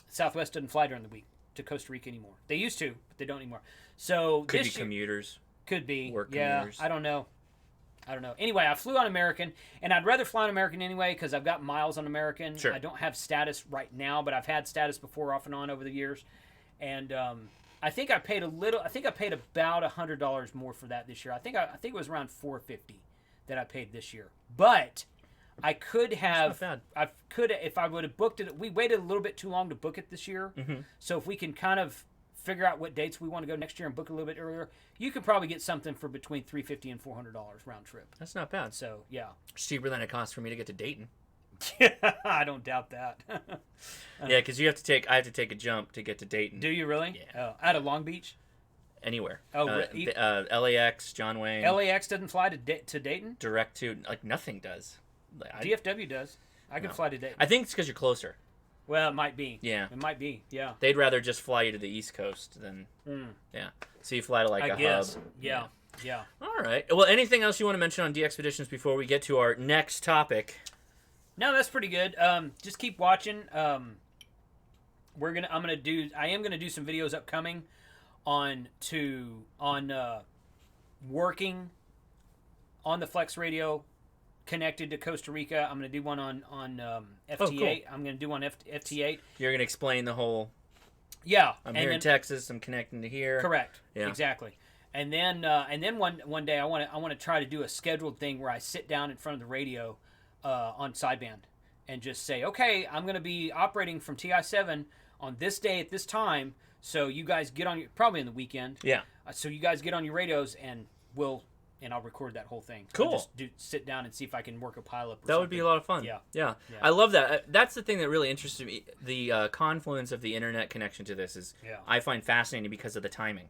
Southwest doesn't fly during the week to Costa Rica anymore. They used to, but they don't anymore. So Could be this year, commuters. could be. Work Yeah, commuters. I don't know. Anyway, I flew on American, and I'd rather fly on American anyway because I've got miles on American. Sure. I don't have status right now, but I've had status before, off and on over the years. And I think I paid about $100 more for that this year. I think it was around $450 that I paid this year. But I could have. That's not I could, if I would have booked it. We waited a little bit too long to book it this year. Mm-hmm. So if we can kind of figure out what dates we want to go next year and book a little bit earlier, you could probably get something for between $350 and $400 round trip. That's not bad. So yeah, It's cheaper than it costs for me to get to Dayton. I don't doubt that. Yeah, because I have to take a jump to get to Dayton. Do you really? Yeah. Oh, out of Long Beach? Anywhere. Oh, LAX, John Wayne. LAX doesn't fly to Dayton? Direct to, like, nothing does. DFW does. I can No. fly to Dayton. I think it's because you're closer. Well, it might be. Yeah. It might be. Yeah. They'd rather just fly you to the East Coast than, yeah. So you fly to, like, I a guess. hub. Yeah. Yeah. All right. Well, anything else you want to mention on DXpeditions before we get to our next topic? No, that's pretty good. Just keep watching. I am gonna do some videos upcoming on working on the Flex Radio connected to Costa Rica. I'm gonna do one on FT8. Oh, cool. I'm gonna do one FT8. You're going to explain the whole, Yeah. I'm here in Texas, I'm connecting to here. Correct. Yeah. Exactly. And then one day I want to try to do a scheduled thing where I sit down in front of the radio on sideband and just say, okay, I'm going to be operating from TI-7 on this day at this time. So you guys get on probably in the weekend. Yeah. So you guys get on your radios and I'll record that whole thing. Cool. I'll just sit down and see if I can work a pileup. That would be a lot of fun. Yeah. Yeah. Yeah. I love that. That's the thing that really interested me. The confluence of the internet connection to this is, Yeah. I find fascinating because of the timing.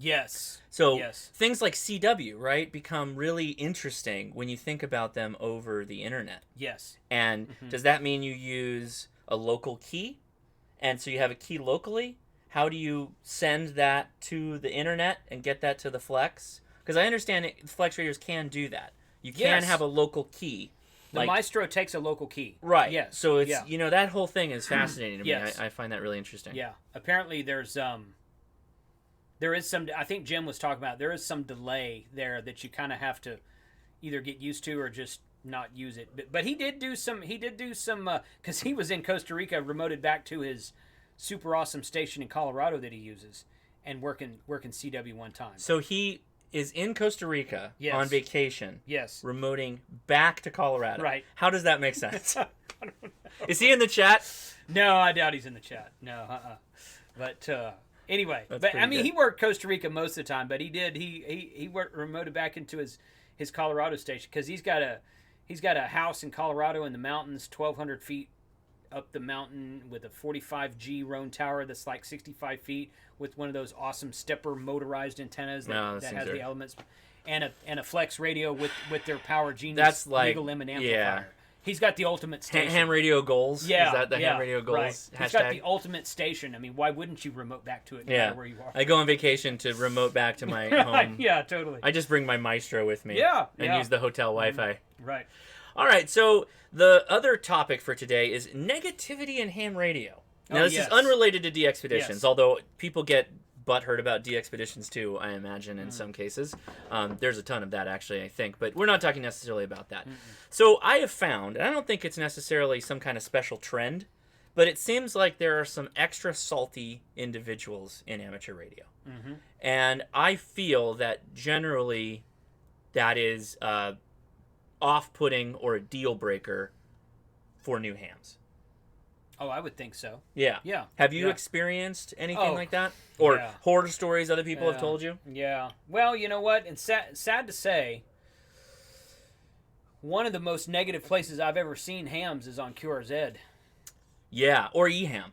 Yes. So Yes. things like CW, right, become really interesting when you think about them over the internet. Yes. And does that mean you use a local key? And so you have a key locally? How do you send that to the internet and get that to the Flex? Because I understand Flex radios can do that. You can Yes. have a local key. The Maestro takes a local key. Right. Yes. So it's, Yeah. that whole thing is fascinating to me. Yes. I find that really interesting. Yeah. Apparently there is some, I think Jim was talking about, there is some delay there that you kind of have to either get used to or just not use it. But he did do some, because he was in Costa Rica, remoted back to his super awesome station in Colorado that he uses and working CW one time. So he is in Costa Rica Yes. on vacation, Yes. remoting back to Colorado. Right. How does that make sense? Is he in the chat? No, I doubt he's in the chat. No, But anyway, That's but pretty I mean, good. he worked Costa Rica most of the time, but he worked remoted back into his Colorado station because he's got a house in Colorado in the mountains, 1,200 feet up the mountain with a 45G Roan tower that's like 65 feet with one of those awesome stepper motorized antennas that has the elements, and a Flex radio with their Power Genius That's like- Legal Lemon amplifier. yeah. He's got the ultimate station. Ham radio goals? Yeah, Is that the yeah, ham radio goals right. hashtag? He's got the ultimate station. I mean, why wouldn't you remote back to it no Yeah. matter where you are? I go on vacation to remote back to my home. Yeah, totally. I just bring my Maestro with me. Yeah, And yeah. use the hotel Wi-Fi. Right. All right, so the other topic for today is negativity in ham radio. Now, Oh, this yes. is unrelated to DXpeditions, Yes. although people get butthurt about DXpeditions too, I imagine, in some cases. There's a ton of that, actually, I think, but we're not talking necessarily about that. So I have found, and I don't think it's necessarily some kind of special trend, but it seems like there are some extra salty individuals in amateur radio. And I feel that generally that is off-putting or a deal breaker for new hams. Oh, I would think so. Yeah. Yeah. Have you Yeah. experienced anything Oh, like that? Or yeah. horror stories other people have Yeah. told you? Yeah. Well, you know what? And sad to say, one of the most negative places I've ever seen hams is on QRZ. Yeah, or EHAM.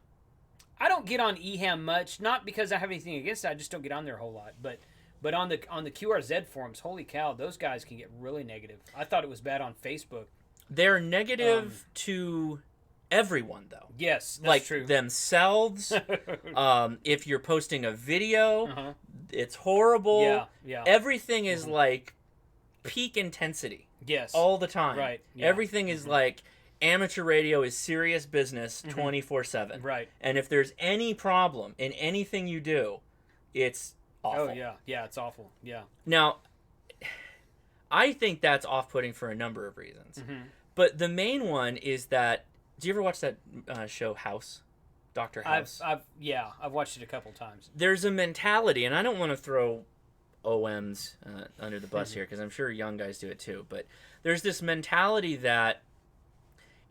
I don't get on EHAM much, not because I have anything against it. I just don't get on there a whole lot. But on the QRZ forums, holy cow, those guys can get really negative. I thought it was bad on Facebook. They're negative to everyone though. Yes, that's Like true. themselves. If you're posting a video, it's horrible. Yeah, yeah. Everything is like peak intensity. Yes. All the time. Right. Yeah. Everything is like amateur radio is serious business 24/7. Right. And if there's any problem in anything you do, it's awful. Oh yeah. Yeah, it's awful. Yeah. Now, I think that's off-putting for a number of reasons. But the main one is that, do you ever watch that show House? Dr. House? I've watched it a couple times. There's a mentality, and I don't want to throw OMs under the bus here, because I'm sure young guys do it too, but there's this mentality that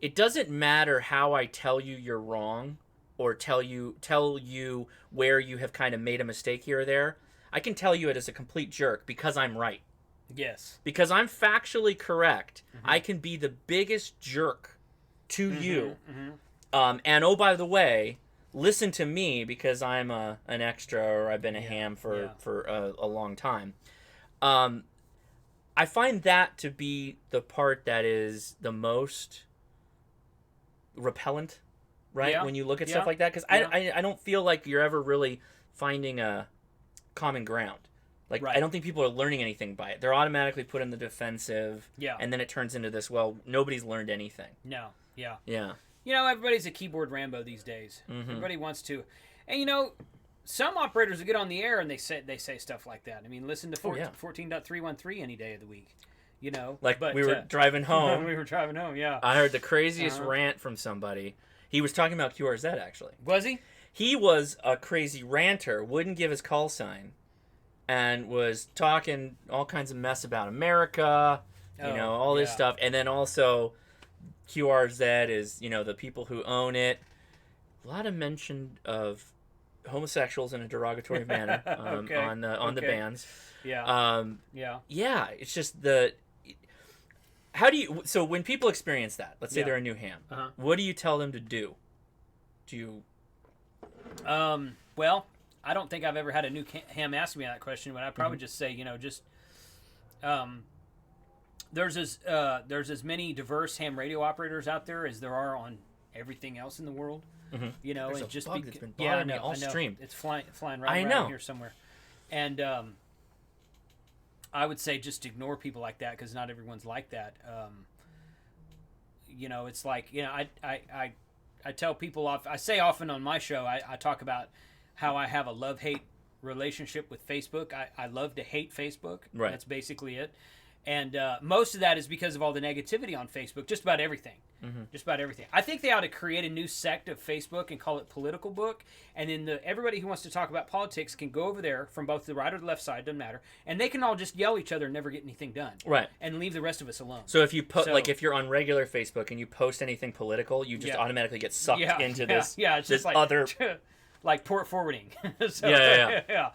it doesn't matter how I tell you you're wrong or tell you where you have kind of made a mistake here or there. I can tell you it as a complete jerk because I'm right. Yes. Because I'm factually correct, I can be the biggest jerk to you. And oh, by the way, listen to me because I'm an extra or I've been a ham for a long time. I find that to be the part that is the most repellent, right? Yeah. When you look at stuff like that. Because I don't feel like you're ever really finding a common ground. Like, I don't think people are learning anything by it. They're automatically put in the defensive. Yeah. And then it turns into this, well, nobody's learned anything. No. Yeah. Yeah. You know, everybody's a keyboard Rambo these days. Everybody wants to. And, you know, some operators will get on the air and they say stuff like that. I mean, listen to 14.313 any day of the week. You know? Like, we were driving home. We were driving home, yeah. I heard the craziest rant from somebody. He was talking about QRZ, actually. Was he? He was a crazy ranter, wouldn't give his call sign, and was talking all kinds of mess about America, you know, all this stuff. And then also, QRZ is, you know, the people who own it. A lot of mention of homosexuals in a derogatory manner on the bands. Yeah. Yeah, it's just the... How do you... So when people experience that, let's say they're a new ham, what do you tell them to do? Do you... Well, I don't think I've ever had a new ham ask me that question, but I'd probably just say, you know, just... there's as many diverse ham radio operators out there as there are on everything else in the world. You know, there's and a just bug that's been bothering me all stream. It's flying right around here somewhere. And I would say just ignore people like that because not everyone's like that. You know, it's like, you know, I tell people I say often on my show, I talk about how I have a love-hate relationship with Facebook. I love to hate Facebook. Right. That's basically it. And most of that is because of all the negativity on Facebook, just about everything. Just about everything. I think they ought to create a new sect of Facebook and call it Political Book. And then everybody who wants to talk about politics can go over there from both the right or the left side, doesn't matter. And they can all just yell at each other and never get anything done. Right. And leave the rest of us alone. So if you like if you're on regular Facebook and you post anything political, you just automatically get sucked into this. Yeah, it's this just like other like port forwarding. So, yeah.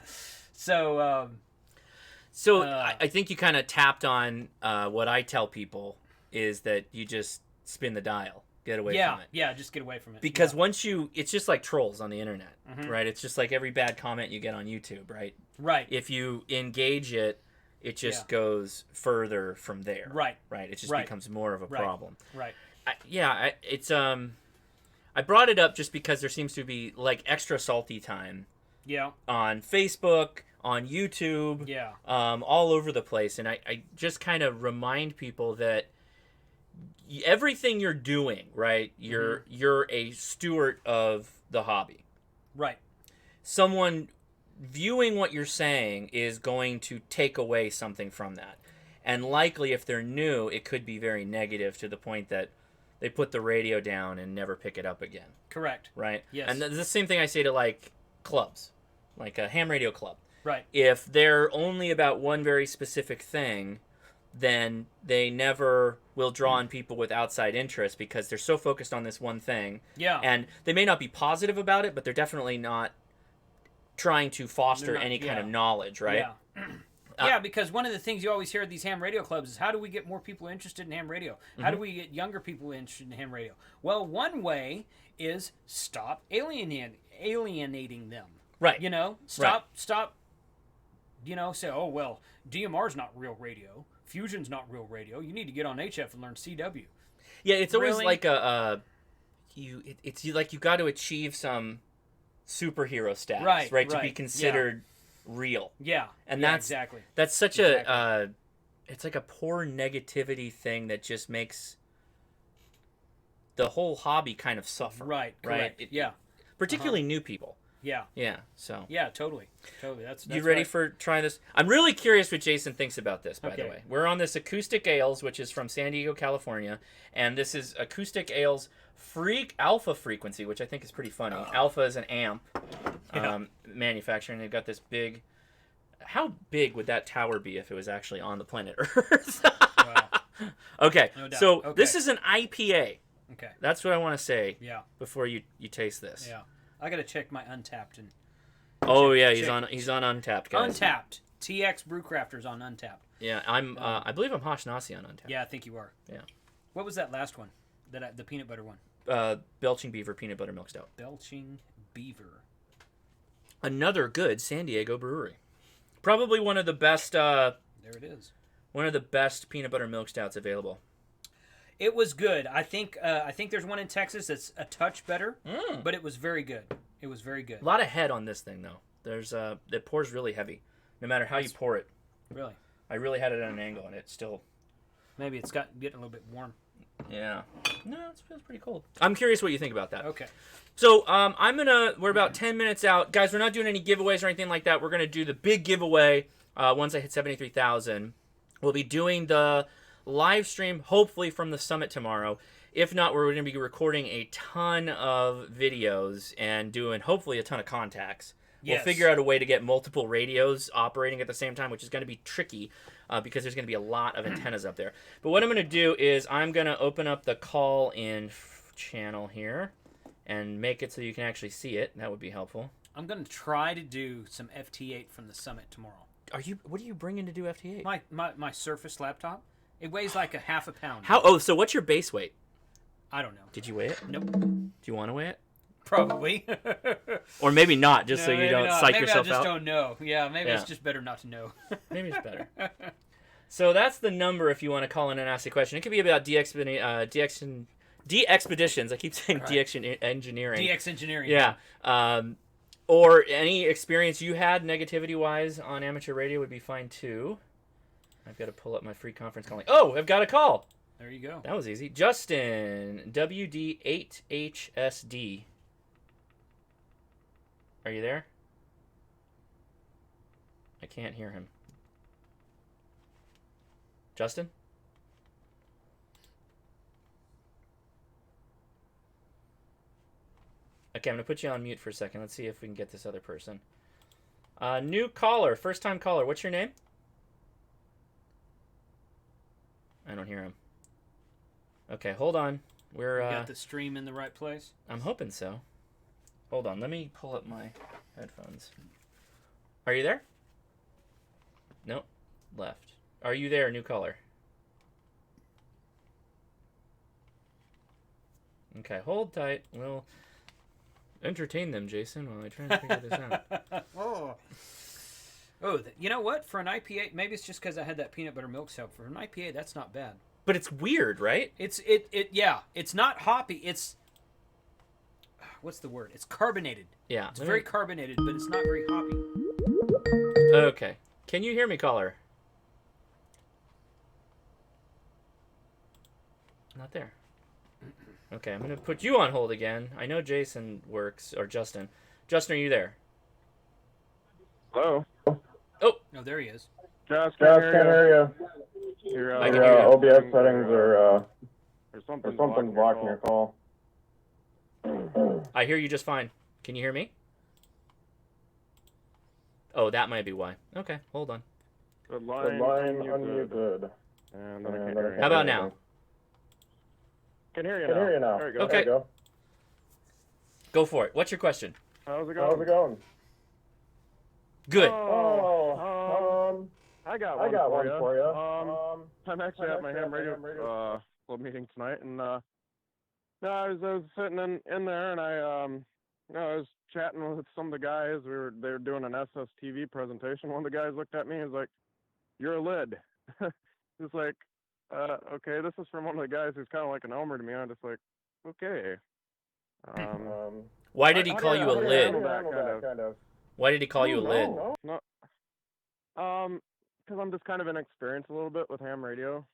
So I think you kind of tapped on what I tell people is that you just spin the dial, get away from it. Yeah, just get away from it. Because once it's just like trolls on the internet, right? It's just like every bad comment you get on YouTube, right? Right. If you engage it, it just goes further from there. Right. Right. It just becomes more of a problem. Right. I brought it up just because there seems to be like extra salty time. Yeah. On Facebook, on YouTube, all over the place. And I just kind of remind people that everything you're doing, right, you're a steward of the hobby. Right. Someone viewing what you're saying is going to take away something from that. And likely, if they're new, it could be very negative to the point that they put the radio down and never pick it up again. Correct. Right? Yes. And the same thing I say to, like, clubs, like a ham radio club. Right. If they're only about one very specific thing, then they never will draw on people with outside interest because they're so focused on this one thing. Yeah. And they may not be positive about it, but they're definitely not trying to foster any kind of knowledge, right? Yeah. Yeah, because one of the things you always hear at these ham radio clubs is how do we get more people interested in ham radio? How do we get younger people interested in ham radio? Well, one way is stop alienating them. Right. You know, stop, you know, say, oh, well, DMR's not real radio. Fusion's not real radio. You need to get on HF and learn CW. Yeah, it's always like a it's like you got to achieve some superhero status, Right, to be considered real. Yeah, And exactly. That's such a it's like a poor negativity thing that just makes the whole hobby kind of suffer. Right. Correct. Particularly new people. Yeah. Yeah. So. Yeah. Totally. That's you ready right. for trying this? I'm really curious what Jason thinks about this. By the Okay. way, we're on this Acoustic Ales, which is from San Diego, California, and this is Acoustic Ales Alpha Frequency, which I think is pretty funny. Alpha is an amp manufacturer, and they've got this big. How big would that tower be if it was actually on the planet Earth? Wow. Okay, No doubt. so Okay. this is an IPA. Okay. That's what I want to say. Yeah. Before you taste this. Yeah. I gotta check my Untapped and. Oh yeah, he's on Untapped, guys. Untapped. TX Brewcrafters on Untapped. Yeah, I believe I'm Hashnasi on Untapped. Yeah, I think you are. Yeah. What was that last one? The peanut butter one. Belching Beaver Peanut Butter Milk Stout. Belching Beaver. Another good San Diego brewery. Probably one of the best. There it is. One of the best peanut butter milk stouts available. It was good. I think there's one in Texas that's a touch better, but it was very good. It was very good. A lot of head on this thing though. There's it pours really heavy, no matter how you pour it. Really. I really had it at an angle, and it still. Maybe it's getting a little bit warm. Yeah. No, it feels pretty cold. I'm curious what you think about that. Okay. So we're about 10 minutes out. Guys, we're not doing any giveaways or anything like that. We're going to do the big giveaway once I hit 73,000. We'll be doing the live stream, hopefully from the summit tomorrow. If not, we're going to be recording a ton of videos and doing hopefully a ton of contacts. Yes. We'll figure out a way to get multiple radios operating at the same time, which is going to be tricky because there's going to be a lot of antennas up there. But what I'm going to do is I'm going to open up the call-in channel here and make it so you can actually see it. That would be helpful. I'm going to try to do some FT8 from the summit tomorrow. What are you bringing to do FT8? My Surface laptop. It weighs like a half a pound. So what's your base weight? I don't know. Did you weigh it? Nope. Do you want to weigh it? Probably. Or maybe not, just so you don't psych yourself out. Maybe I just don't know. Yeah, maybe it's just better not to know. Maybe it's better. So that's the number if you want to call in and ask a question. It could be about DXpeditions. I keep saying DX engineering. DX engineering. Yeah. Or any experience you had negativity-wise on amateur radio would be fine too. I've got to pull up my free conference calling. Oh, I've got a call. There you go. That was easy. Justin, WD8HSD. Are you there? I can't hear him. Justin? Okay, I'm going to put you on mute for a second. Let's see if we can get this other person. New caller, first-time caller. What's your name? I don't hear him. Okay, hold on. You got the stream in the right place? I'm hoping so. Hold on, let me pull up my headphones. Are you there? Nope. Left. Are you there, new caller? Okay, hold tight. We'll entertain them, Jason, while I try and figure this out. You know what? For an IPA, maybe it's just because I had that peanut butter milk stout. For an IPA, that's not bad. But it's weird, right? It's not hoppy. It's what's the word? It's carbonated. Yeah. It's very carbonated, but it's not very hoppy. Okay. Can you hear me, caller? Not there. Okay, I'm going to put you on hold again. I know Jason works, or Justin. Justin, are you there? Hello. Oh. No, there he is. Just can't hear you. Your OBS settings are something blocking your call. I hear you just fine. Can you hear me? Oh, that might be why. Okay, hold on. The line unmuted. And then I can't hear you. How about now? Can hear you now. There you go. Okay. There you go. Go for it. What's your question? How's it going? Good. I got one for you. I'm actually at my ham radio club meeting tonight, and I was sitting in there, and I was chatting with some of the guys. They were doing an SSTV presentation. One of the guys looked at me and was like, "You're a lid." It's like, okay, this is from one of the guys who's kind of like an Elmer to me. I'm just like, okay. Why did he call you a lid? Kind of. Why did he call you a lid? No. Because I'm just kind of inexperienced a little bit with ham radio.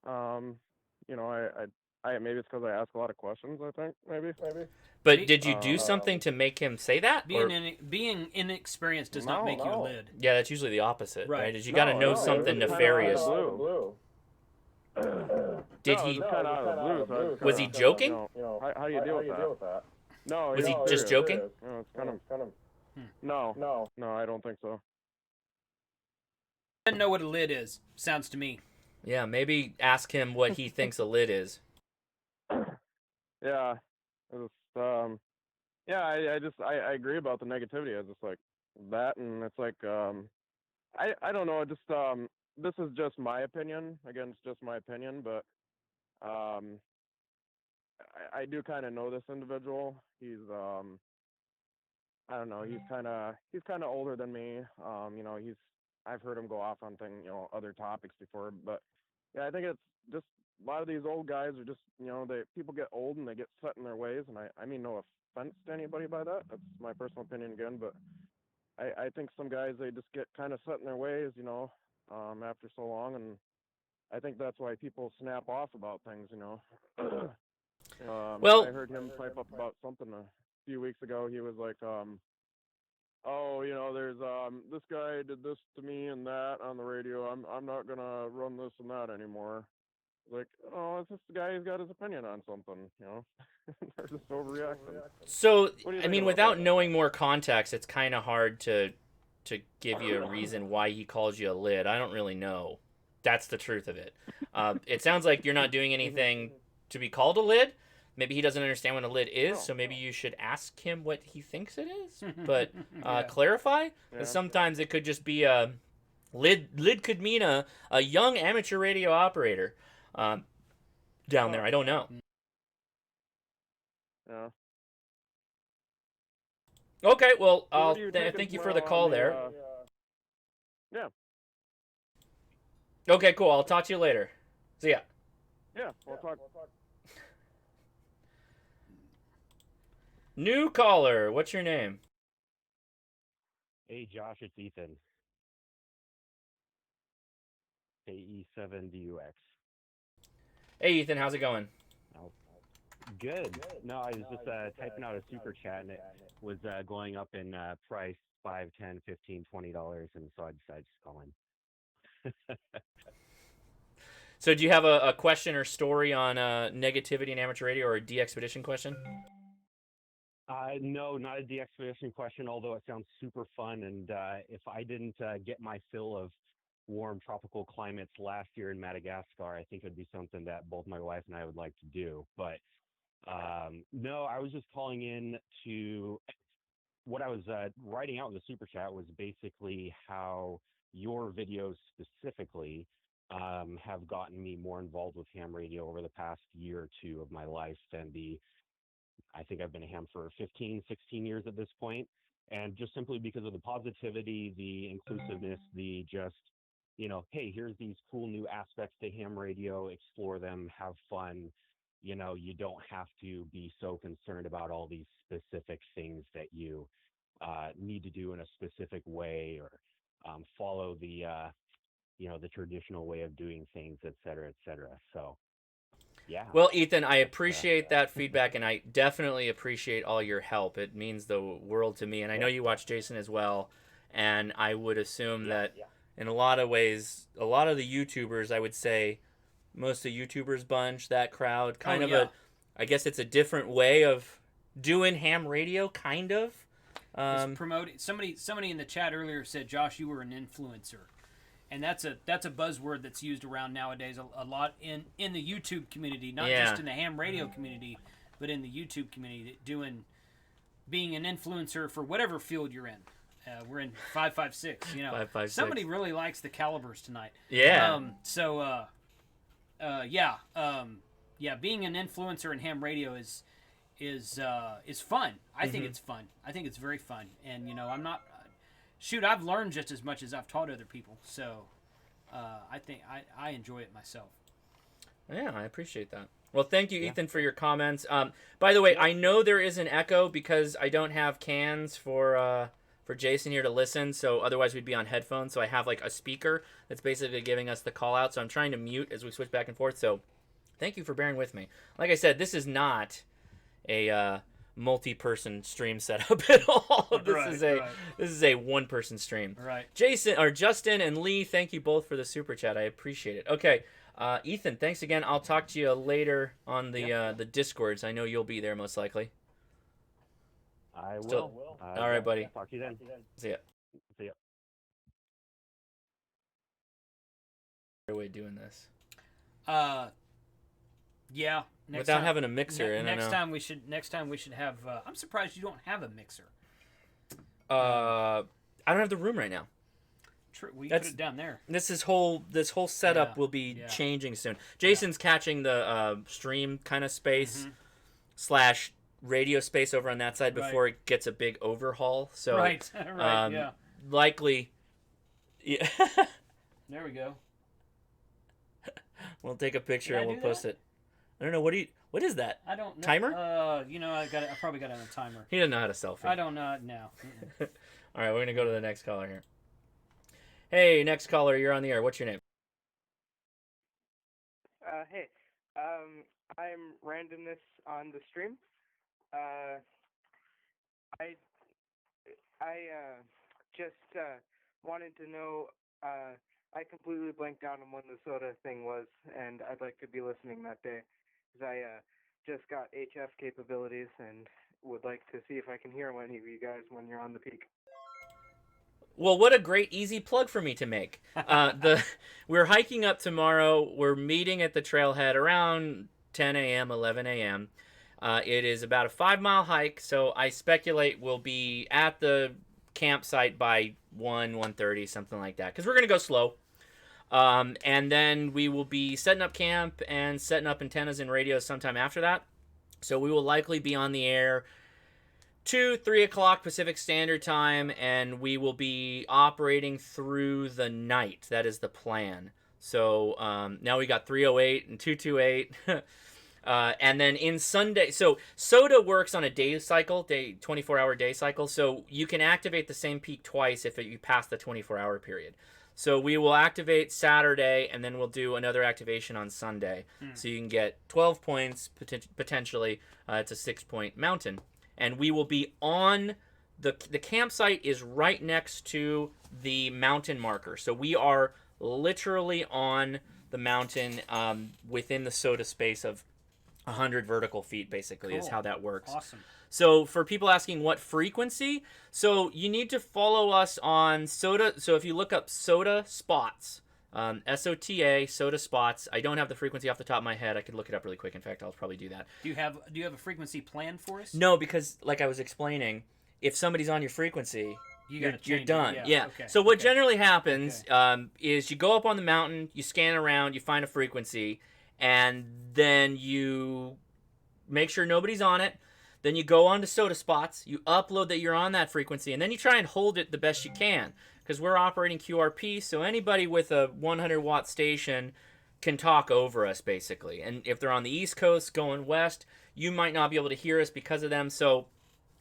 You know, I maybe it's because I ask a lot of questions. I think maybe. But did you do something to make him say that? Being inexperienced does not make you a lid. Yeah, that's usually the opposite, right? Is you got to know something it was nefarious. Did No, it he? was kind of out of the blue. So Was he joking? How do you deal with that? No. Was he just joking? No, it's kind of. No, I don't think so. Doesn't know what a lid is. Sounds to me. Yeah, maybe ask him what he thinks a lid is. Yeah, it's yeah. I agree about the negativity. It's just like that, and it's like I don't know. Just this is just my opinion. Again, it's just my opinion, but I do kind of know this individual. He's I don't know. He's kind of older than me. You know, I've heard him go off on other topics before, but yeah, I think it's just a lot of these old guys are just, people get old and they get set in their ways, and I mean no offense to anybody by that. That's my personal opinion again, but I think some guys, they just get kind of set in their ways, after so long, and I think that's why people snap off about things, Well, I heard him pipe up about something a few weeks ago. He was like, oh, there's this guy did this to me and that on the radio. I'm not gonna run this and that anymore. Like, oh, it's just the guy who's got his opinion on something, They're just overreacting. So, I mean, without knowing more context, it's kind of hard to give you a reason why he calls you a lid. I don't really know. That's the truth of it. It sounds like you're not doing anything to be called a lid. Maybe he doesn't understand what a lid is, so maybe you should ask him what he thinks it is. But clarify. Yeah. Sometimes it could just be a lid. Lid could mean a young amateur radio operator down there. I don't know. Yeah. Okay, well, thank you for the call there. Yeah. Okay, cool. I'll talk to you later. See ya. Yeah, we'll talk. New caller. What's your name? Hey, Josh, it's Ethan. AE7DUX. Hey, Ethan. How's it going? Oh, good. No, I was just typing out a super chat, and it was going up in price, $5, $10, $15, $20, and so I decided to call in. So do you have a question or story on negativity in amateur radio, or a DXpedition question? No, not a DXpedition question, although it sounds super fun. And if I didn't get my fill of warm tropical climates last year in Madagascar, I think it would be something that both my wife and I would like to do. But no, I was just calling in to what I was writing out in the super chat was basically how your videos specifically have gotten me more involved with ham radio over the past year or two of my life than I think I've been a ham for 15, 16 years at this point. And just simply because of the positivity, the inclusiveness, the just, hey, here's these cool new aspects to ham radio, explore them, have fun. You don't have to be so concerned about all these specific things that you need to do in a specific way, or follow the traditional way of doing things, et cetera, et cetera. So, yeah. Well, Ethan, I appreciate that feedback, and I definitely appreciate all your help. It means the world to me, and I know you watch Jason as well, and I would assume that in a lot of ways, a lot of the YouTubers, I would say, most of YouTubers bunch, that crowd, I guess it's a different way of doing ham radio, kind of. Promoting. Somebody in the chat earlier said, Josh, you were an influencer. And that's a buzzword that's used around nowadays a lot in the YouTube community, not just in the ham radio community, but in the YouTube community, being an influencer for whatever field you're in. We're in 556, 556. Somebody really likes the calibers tonight. Yeah. Being an influencer in ham radio is fun. I think it's fun. I think it's very fun. And I'm not. Shoot, I've learned just as much as I've taught other people, so I think I enjoy it myself. Yeah, I appreciate that. Well, thank you, Yeah. Ethan, for your comments. By the way, I know there is an echo because I don't have cans for Jason here to listen. So otherwise, we'd be on headphones. So I have like a speaker that's basically giving us the call out. So I'm trying to mute as we switch back and forth. So thank you for bearing with me. Like I said, this is not a multi-person stream setup at all. This is a one-person stream. Right. Jason or Justin and Lee, thank you both for the super chat. I appreciate it. Okay. Ethan, thanks again. I'll talk to you later on the Discords. I know you'll be there most likely. I will. All right, buddy. Talk to you then. See ya. See ya. Better way of doing this. Yeah. Without having a mixer. Next time we should have. I'm surprised you don't have a mixer. I don't have the room right now. True. We put it down there. This whole setup will be changing soon. Jason's catching the stream kind of space / radio space over on that side before it gets a big overhaul. So likely. Yeah. There we go. We'll take a picture and we'll post it. I don't know. What is that? I don't know. Timer? I probably got it on a timer. He doesn't know how to selfie. I don't know now. All right, we're going to go to the next caller here. Hey, next caller, you're on the air. What's your name? Hey, I'm randomness on the stream. I just wanted to know. I completely blanked out on when the soda thing was, and I'd like to be listening that day, because I just got HF capabilities and would like to see if I can hear any of you guys when you're on the peak. Well, what a great, easy plug for me to make. We're hiking up tomorrow. We're meeting at the trailhead around 10 a.m., 11 a.m. It is about a 5-mile hike, so I speculate we'll be at the campsite by 1:30, something like that, because we're going to go slow. And then we will be setting up camp and setting up antennas and radios sometime after that. So we will likely be on the air 2-3 o'clock Pacific Standard Time, and we will be operating through the night. That is the plan. So now we got 308 and 228. And then in Sunday, so SOTA works on a day cycle, 24-hour day cycle. So you can activate the same peak twice if you pass the 24-hour period. So we will activate Saturday, and then we'll do another activation on Sunday. So you can get 12 points, potentially. It's a 6-point mountain. And we will be on, the campsite is right next to the mountain marker. So we are literally on the mountain within the SOTA space of 100 vertical feet, basically, is how that works. Awesome. So for people asking what frequency, so you need to follow us on SOTA. So if you look up SOTA Spots, SOTA, SOTA Spots. I don't have the frequency off the top of my head. I could look it up really quick. In fact, I'll probably do that. Do you have a frequency plan for us? No, because like I was explaining, if somebody's on your frequency, you're done. Yeah. Okay. So what generally happens is you go up on the mountain, you scan around, you find a frequency, and then you make sure nobody's on it. Then you go on to SOTA Spots, you upload that you're on that frequency, and then you try and hold it the best you can, because we're operating QRP, so anybody with a 100-watt station can talk over us, basically. And if they're on the East Coast going west, you might not be able to hear us because of them. So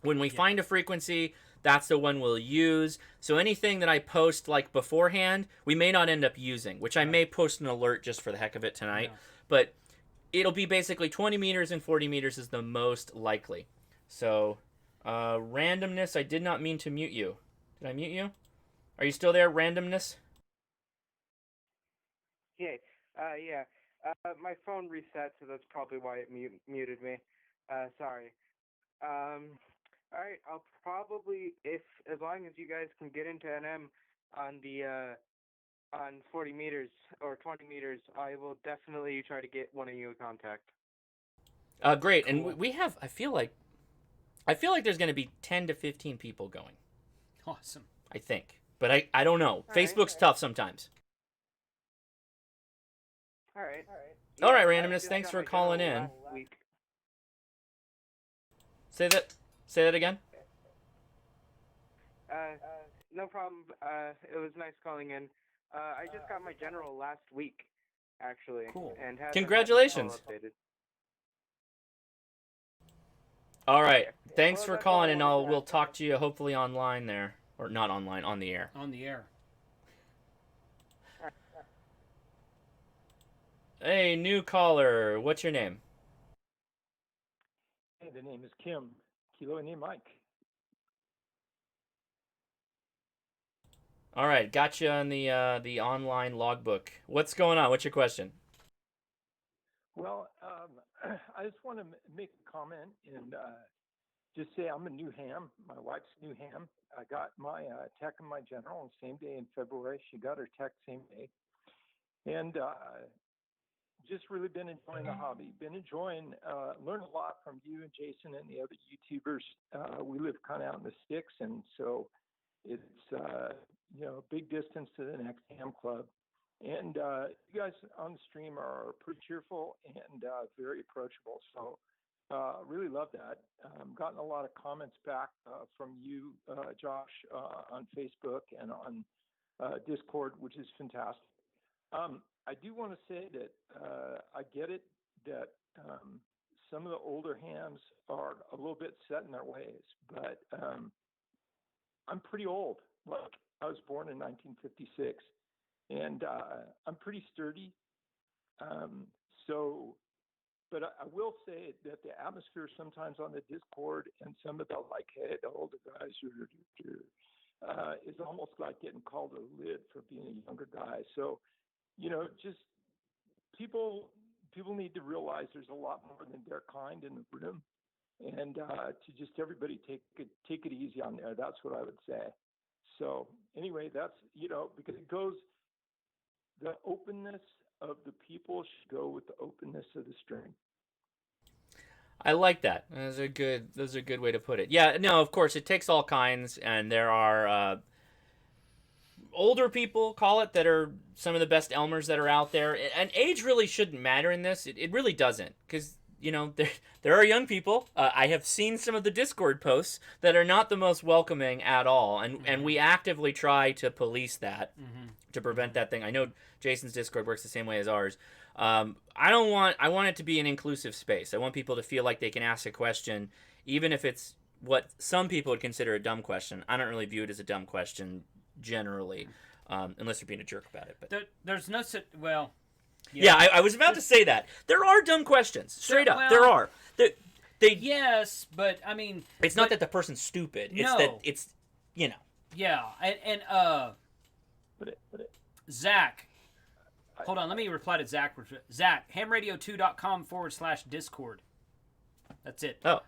when we find a frequency, that's the one we'll use. So anything that I post like beforehand, we may not end up using, which I may post an alert just for the heck of it tonight. But it'll be basically 20 meters and 40 meters is the most likely. So randomness, I did not mean to mute you. Did I mute you? Are you still there, randomness? Yeah. My phone reset, so that's probably why it muted me. Sorry. All right. I'll probably, as long as you guys can get into NM on the on 40 meters or 20 meters, I will definitely try to get one of you in contact. Great. Cool. And we have, I feel like there's going to be 10 to 15 people going. Awesome. I think. But I don't know. Facebook's tough sometimes. All right. All right, randomness. Thanks for calling in. Say that again. No problem. It was nice calling in. I just got my general last week, actually. Cool. And haven't had my Congratulations. phone updated. All right. Okay. Thanks Well, for that's all I calling, and wanted to we'll ask. talk to you hopefully online there, or not online, on the air. On the air. Hey, new caller. What's your name? Hey, the name is Kim. Kilo India Mike. All right, got you on the online logbook. What's going on? What's your question? Well, I just want to make a comment and just say I'm a new ham. My wife's new ham. I got my tech and my general on the same day in February. She got her tech same day. And just really been enjoying the hobby. Been enjoying, learn a lot from you and Jason and the other YouTubers. We live kind of out in the sticks, and so it's a big distance to the next ham club. And you guys on the stream are pretty cheerful and very approachable. So really love that. Gotten a lot of comments back from you, Josh, on Facebook and on Discord, which is fantastic. I do want to say that I get it that some of the older hams are a little bit set in their ways, but I'm pretty old. Like, I was born in 1956, and I'm pretty sturdy. But I will say that the atmosphere sometimes on the Discord and some of the hey, the older guys is almost like getting called a lid for being a younger guy. So just people need to realize there's a lot more than their kind in the room, and to just everybody take it easy on there. That's what I would say. So anyway, that's because it goes, the openness of the people should go with the openness of the stream. I like that. Those are a good way to put it. Yeah, no, of course it takes all kinds, and there are older people, call it, that are some of the best Elmers that are out there. And age really shouldn't matter in this. It really doesn't, because there are young people. I have seen some of the Discord posts that are not the most welcoming at all, and we actively try to police that to prevent that thing. I know Jason's Discord works the same way as ours. I want it to be an inclusive space. I want people to feel like they can ask a question, even if it's what some people would consider a dumb question. I don't really view it as a dumb question generally, unless you're being a jerk about it. But there's no well. Yeah, I was about to say that. There are dumb questions. Straight up. Well, there are. Yes, but I mean... It's not that the person's stupid. It's that it's, Yeah, and Zach... Hold on, let me reply to Zach. Zach, hamradio2.com/Discord. That's it. Oh.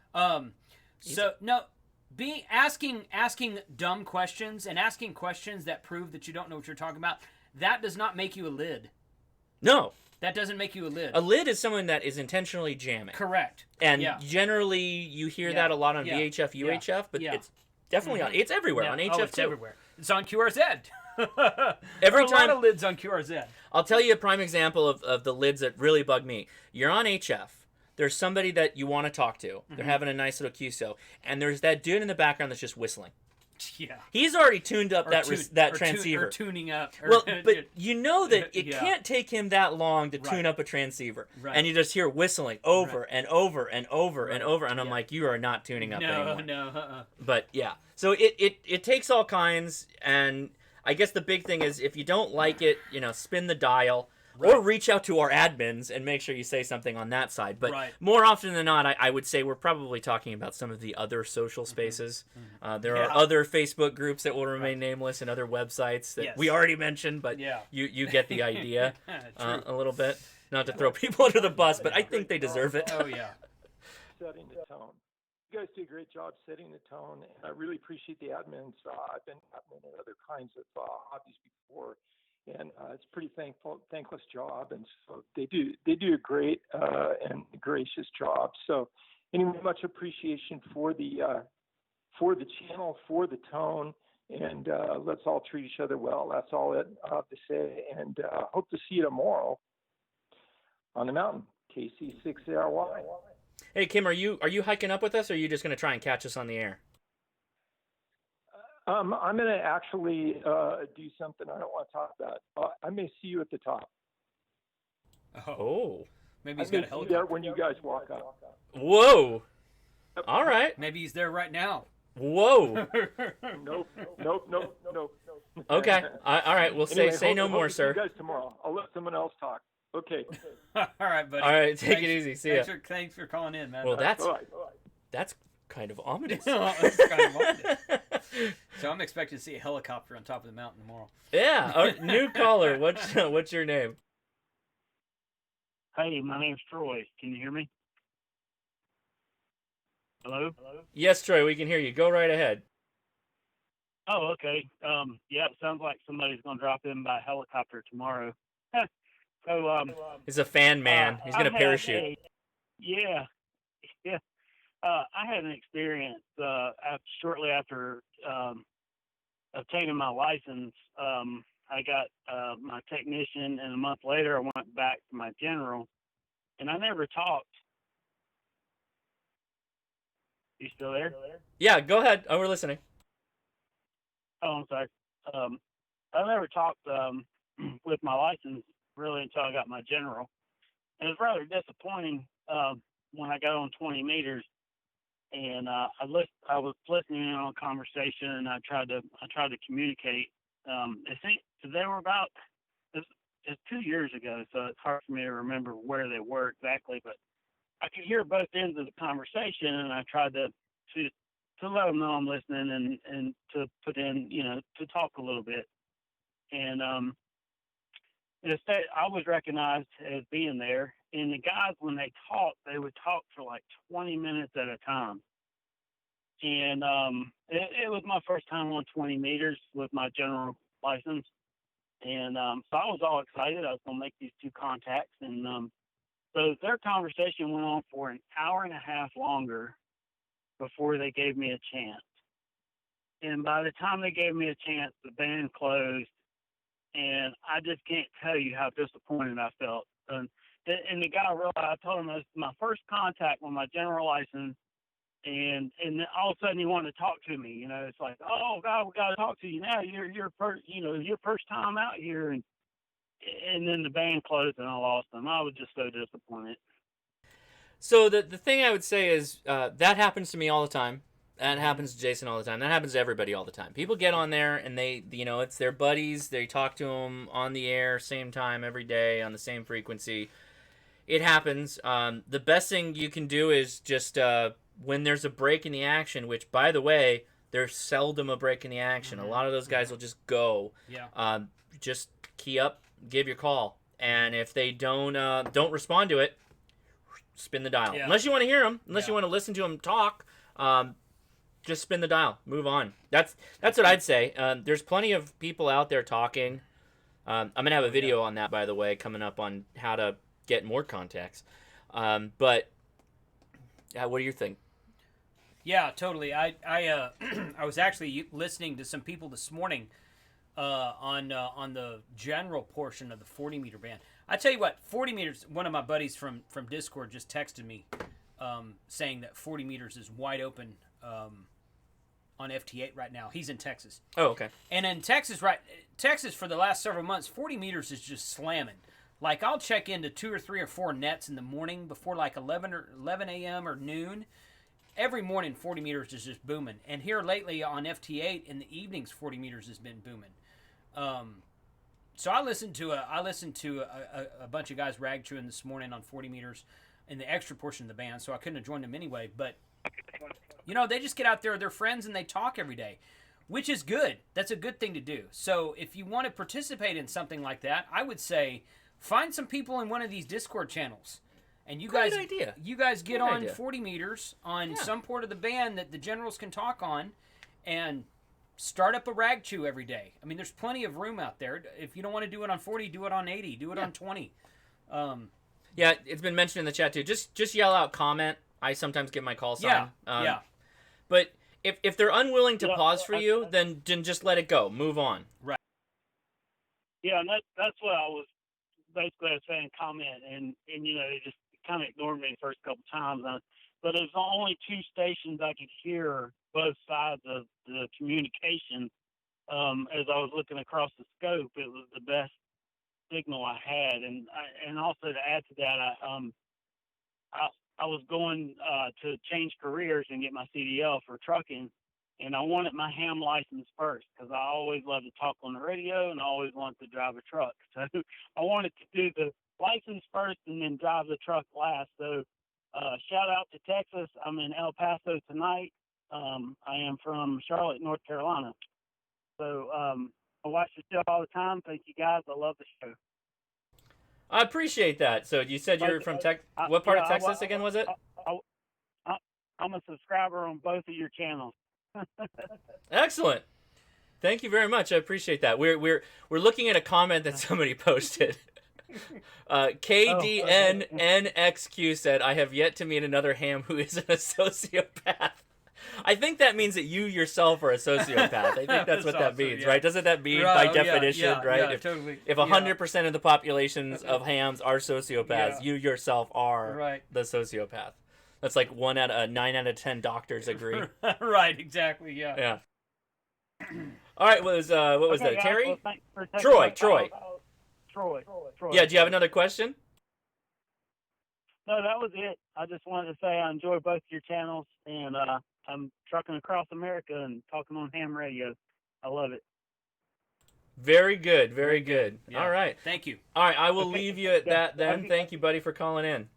So, no... asking dumb questions and asking questions that prove that you don't know what you're talking about, that does not make you a lid. No. That doesn't make you a lid. A lid is someone that is intentionally jamming. Correct. And generally you hear that a lot on VHF, UHF, but it's definitely on. It's everywhere on HF it's too. Everywhere. It's on QRZ. Every a time, lot of lids on QRZ. I'll tell you a prime example of the lids that really bug me. You're on HF. There's somebody that you want to talk to. They're having a nice little QSO, and there's that dude in the background that's just whistling. Yeah. He's already tuned up that transceiver. Or tuning up. Well, but you know that it can't take him that long to tune up a transceiver. Right. And you just hear whistling over and over and over and over. And I'm like, you are not tuning up anymore. No. But yeah. So it takes all kinds. And I guess the big thing is if you don't like it, spin the dial. Right. Or reach out to our admins and make sure you say something on that side. But more often than not, I would say we're probably talking about some of the other social spaces. There are other Facebook groups that will remain nameless and other websites that we already mentioned, but you get the idea a little bit. Not to throw people under the bus, but I think they deserve it. Oh, yeah. Setting the tone. You guys do a great job setting the tone, and I really appreciate the admins. I've been admin in other kinds of hobbies before. And it's a pretty thankless job, and so they do a great and gracious job. So, anyway, much appreciation for the channel, for the tone, and let's all treat each other well. That's all I have to say, and hope to see you tomorrow on the mountain, KC6ARY. Hey Kim, are you hiking up with us, or are you just going to try and catch us on the air? I'm going to actually do something I don't want to talk about. I may see you at the top. Oh. Maybe he's I got a may see helicopter. that when you guys walk up. Whoa. All right. Maybe he's there right now. Whoa. Nope. Okay. All right. We'll Anyway, say no hope more, to see sir. you guys tomorrow. I'll let someone else talk. Okay. All right, buddy. All right. Take it easy. See ya. Thanks for calling in, man. Well, that's Bye. kind of ominous. That's kind of ominous. So I'm expecting to see a helicopter on top of the mountain tomorrow. Yeah. New caller. What's your name? Hey, my name's Troy. Can you hear me? Hello? Yes, Troy. We can hear you. Go right ahead. Oh, okay. Yeah, it sounds like somebody's gonna drop in by helicopter tomorrow. So, He's a fan man. He's gonna parachute. Yeah. I had an experience shortly after obtaining my license. I got my technician, and a month later, I went back to my general, and I never talked. You still there? Yeah. Go ahead. Oh, we're listening. Oh, I'm sorry. I never talked with my license really until I got my general. And it was rather disappointing when I got on 20 meters, and I was listening in on a conversation, and I tried to communicate. I think they were about it's 2 years ago, so it's hard for me to remember where they were exactly, but I could hear both ends of the conversation, and I tried to let them know I'm listening and to put in, to talk a little bit. And instead, I was recognized as being there. And the guys, when they talked, they would talk for like 20 minutes at a time. And it was my first time on 20 meters with my general license. And so I was all excited. I was going to make these 2 contacts. And so their conversation went on for an hour and a half longer before they gave me a chance. And by the time they gave me a chance, the band closed, and I just can't tell you how disappointed I felt. And the guy realized, I told him it was my first contact with my general license, and then all of a sudden he wanted to talk to me. It's like, oh God, we got to talk to you now. Your first time out here, and then the band closed, and I lost them. I was just so disappointed. So the thing I would say is that happens to me all the time. That happens to Jason all the time. That happens to everybody all the time. People get on there and they, it's their buddies. They talk to them on the air, same time every day on the same frequency. It happens. The best thing you can do is just when there's a break in the action, which, by the way, there's seldom a break in the action. Mm-hmm. A lot of those guys will just go. Yeah. Just key up, give your call, and if they don't respond to it, spin the dial. Yeah. Unless you want to hear them, unless you want to listen to them talk, just spin the dial. Move on. That's what I'd say. There's plenty of people out there talking. I'm going to have a video on that, by the way, coming up on how to get more contacts. But what do you think? Yeah, totally. I was actually listening to some people this morning on the general portion of the 40-meter band. I tell you what, 40 meters, one of my buddies from Discord just texted me saying that 40 meters is wide open on FT8 right now. He's in Texas. Oh, okay. And in Texas for the last several months, 40 meters is just slamming. Like, I'll check into 2 or 3 or 4 nets in the morning before like 11 a.m. or noon. Every morning, 40 meters is just booming. And here lately on FT8 in the evenings, 40 meters has been booming. So I listened to a bunch of guys rag chewing this morning on 40 meters in the extra portion of the band, so I couldn't have joined them anyway. But they just get out there with their friends and they talk every day, which is good. That's a good thing to do. So if you want to participate in something like that, I would say find some people in one of these Discord channels. And you guys get on 40 meters on some port of the band that the generals can talk on, and start up a rag chew every day. I mean, there's plenty of room out there. If you don't want to do it on 40, do it on 80, do it on 20. Yeah, it's been mentioned in the chat too. Just yell out comment. I sometimes give my call sign. But if they're unwilling to pause for you, then just let it go. Move on. Right. Yeah, and that's what I was basically saying. Comment, and they just kind of ignored me the first couple times. But there's only 2 stations I could hear both sides of the communication. As I was looking across the scope, it was the best signal I had, and also to add to that, I was going to change careers and get my CDL for trucking, and I wanted my ham license first because I always love to talk on the radio and I always want to drive a truck. So I wanted to do the license first and then drive the truck last. So shout out to Texas. I'm in El Paso tonight. I am from Charlotte, North Carolina. So I watch the show all the time. Thank you guys. I love the show. I appreciate that. So you said you're from what part of Texas again was it? I'm a subscriber on both of your channels. Excellent. Thank you very much. I appreciate that. We're looking at a comment that somebody posted. KDNNXQ said, "I have yet to meet another ham who isn't a sociopath." I think that means that you yourself are a sociopath. I think that's what that means, right? Doesn't that mean by definition, right? If 100% of the populations of hams are sociopaths, you yourself are the sociopath. That's like 9 out of 10 doctors agree. Right, exactly, yeah. Yeah. All right, what was that? Guys, Terry? well, Troy. Yeah, do you have another question? No, that was it. I just wanted to say I enjoy both your channels, and I'm trucking across America and talking on ham radio. I love it. Very good, very good. Yeah. All right. Thank you. All right, I will leave you at that then. Thank you, buddy, for calling in.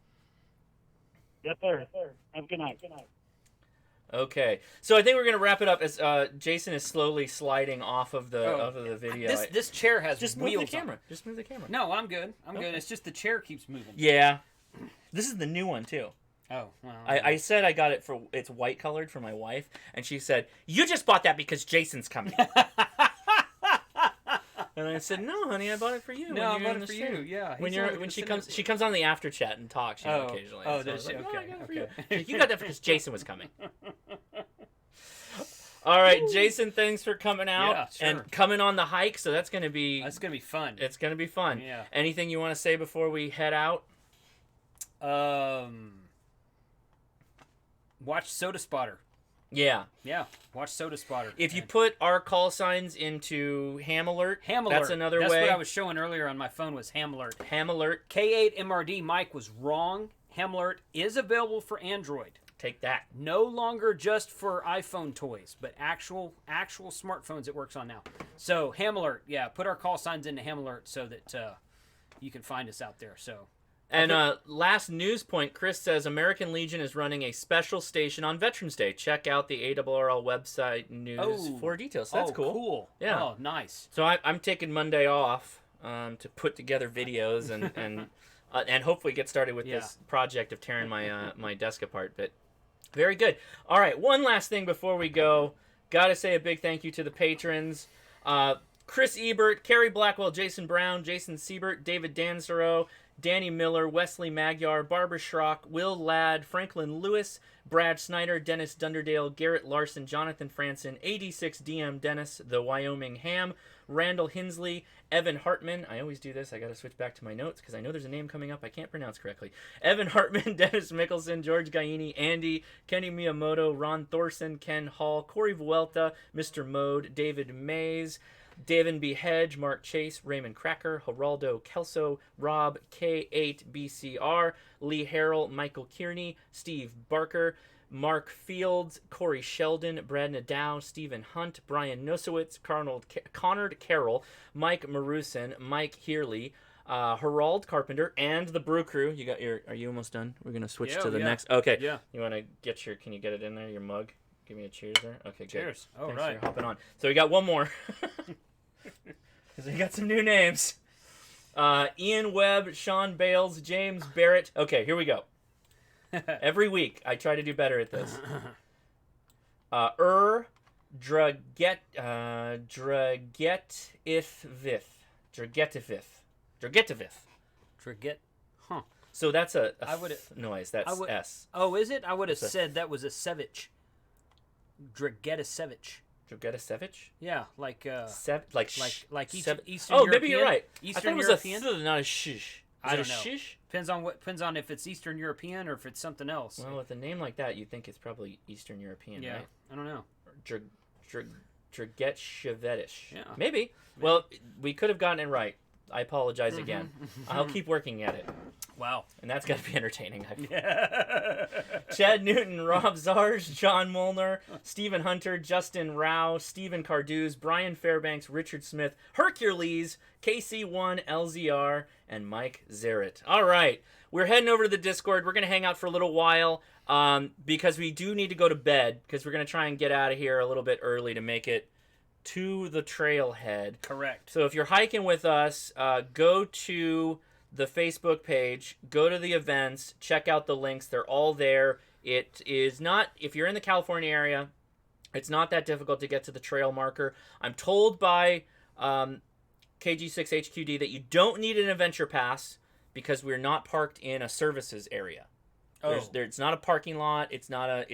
Yes, sir. Have a good night. Okay, so I think we're gonna wrap it up as Jason is slowly sliding off of the video. This chair has just wheels move the camera. on. Just move the camera. No, I'm good. I'm good. It's just the chair keeps moving. Yeah, this is the new one too. Oh, well. I said I got it it's white colored for my wife, and she said, "You just bought that because Jason's coming." And I said, "No, honey, I bought it for you." No, I bought it for you. Yeah. When she comes on the after chat and talks occasionally. Oh, so does she? Like, Okay. I got it for you. You got that because Jason was coming. All right, Jason, thanks for coming out and coming on the hike. So that's gonna be fun. It's gonna be fun. Yeah. Anything you want to say before we head out? Watch Soda Spotter. Yeah. Yeah. Watch Soda Spotter. If you put our call signs into Ham Alert, that's another way. That's what I was showing earlier on my phone was Ham Alert. Ham Alert. K8MRD Mike was wrong. Ham Alert is available for Android. Take that. No longer just for iPhone toys, but actual smartphones it works on now. So Ham Alert, put our call signs into Ham Alert so that you can find us out there. So. And last news point, Chris says American Legion is running a special station on Veterans Day. Check out the ARRL website news for details. So that's cool. Cool. Yeah. Oh, nice. So I'm taking Monday off to put together videos and hopefully get started with this project of tearing my desk apart. But very good. All right, one last thing before we go. Got to say a big thank you to the patrons. Chris Ebert, Carrie Blackwell, Jason Brown, Jason Siebert, David Dansereau, Danny Miller, Wesley Magyar, Barbara Schrock, Will Ladd, Franklin Lewis, Brad Snyder, Dennis Dunderdale, Garrett Larson, Jonathan Franson, 86DM Dennis, The Wyoming Ham, Randall Hinsley, Evan Hartman. I always do this. I got to switch back to my notes because I know there's a name coming up I can't pronounce correctly. Evan Hartman, Dennis Mickelson, George Gaini, Andy, Kenny Miyamoto, Ron Thorson, Ken Hall, Corey Vuelta, Mr. Mode, David Mays, Davin B. Hedge, Mark Chase, Raymond Cracker, Geraldo Kelso, Rob K8BCR, Lee Harrell, Michael Kearney, Steve Barker, Mark Fields, Corey Sheldon, Brad Nadow, Stephen Hunt, Brian Nosowitz, Connard Carroll, Mike Marusin, Mike Heerly, Herald Carpenter, and the Brew Crew. Are you almost done? We're gonna switch to the next. Okay. Yeah. You want to can you get it in there? Your mug. Give me a cheers there. Okay, cheers. Good. All Thanks right. for hopping on. So we got one more. Because we got some new names. Ian Webb, Sean Bales, James Barrett. Okay, here we go. Every week, I try to do better at this. Dragetivith. Huh. So that's a noise. That's S. Oh, is it? I would have said that was a Sevich. Dragetisevich. Dragetisevich? Yeah, like Eastern Eastern oh, European. maybe you're right. Eastern I thought it was not a shish. I don't know. Shish? Depends on if it's Eastern European or if it's something else. Well, with a name like that, you'd think it's probably Eastern European, right? I don't know. Dragetshevetish. Yeah. Maybe. Well, we could have gotten it right. I apologize again. I'll keep working at it. Wow. And that's got to be entertaining. Yeah. Chad Newton, Rob Zarge, John Molnar, Stephen Hunter, Justin Rao, Stephen Carduz, Brian Fairbanks, Richard Smith, Hercules, KC1, LZR, and Mike Zaret. All right. We're heading over to the Discord. We're going to hang out for a little while because we do need to go to bed because we're going to try and get out of here a little bit early to make it to the trailhead. Correct. So if you're hiking with us, go to the Facebook page, go to the events, check out the links. They're all there. It is not, if you're in the California area, it's not that difficult to get to the trail marker. I'm told by KG6HQD that you don't need an adventure pass because we're not parked in a services area. Oh. It's not a parking lot. It's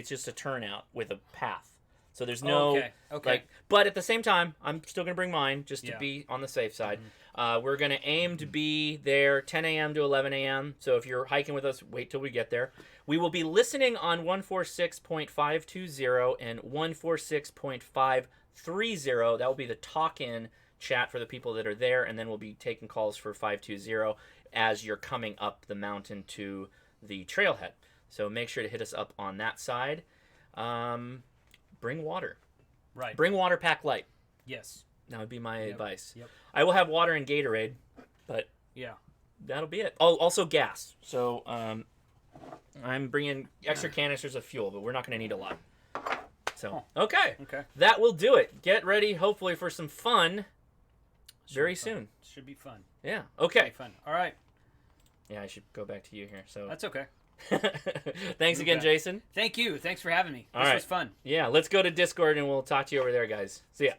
just a turnout with a path. So there's no, okay. But at the same time, I'm still going to bring mine just to be on the safe side. We're going to aim to be there 10 a.m. to 11 a.m. So if you're hiking with us, wait till we get there. We will be listening on 146.520 and 146.530. That will be the talk-in chat for the people that are there, and then we'll be taking calls for 520 as you're coming up the mountain to the trailhead. So make sure to hit us up on that side. Bring water. Right. Bring water, pack light. Yes. That would be my advice. Yep. I will have water and Gatorade, but that'll be it. Oh, also gas. So I'm bringing extra canisters of fuel, but we're not going to need a lot. So, okay. That will do it. Get ready, hopefully, for some fun very soon. Should be fun. Yeah. Okay. Should be fun. All right. Yeah, I should go back to you here. So that's okay. Thanks again, Jason. Thank you. Thanks for having me. This was fun. Yeah, let's go to Discord and we'll talk to you over there, guys. See ya.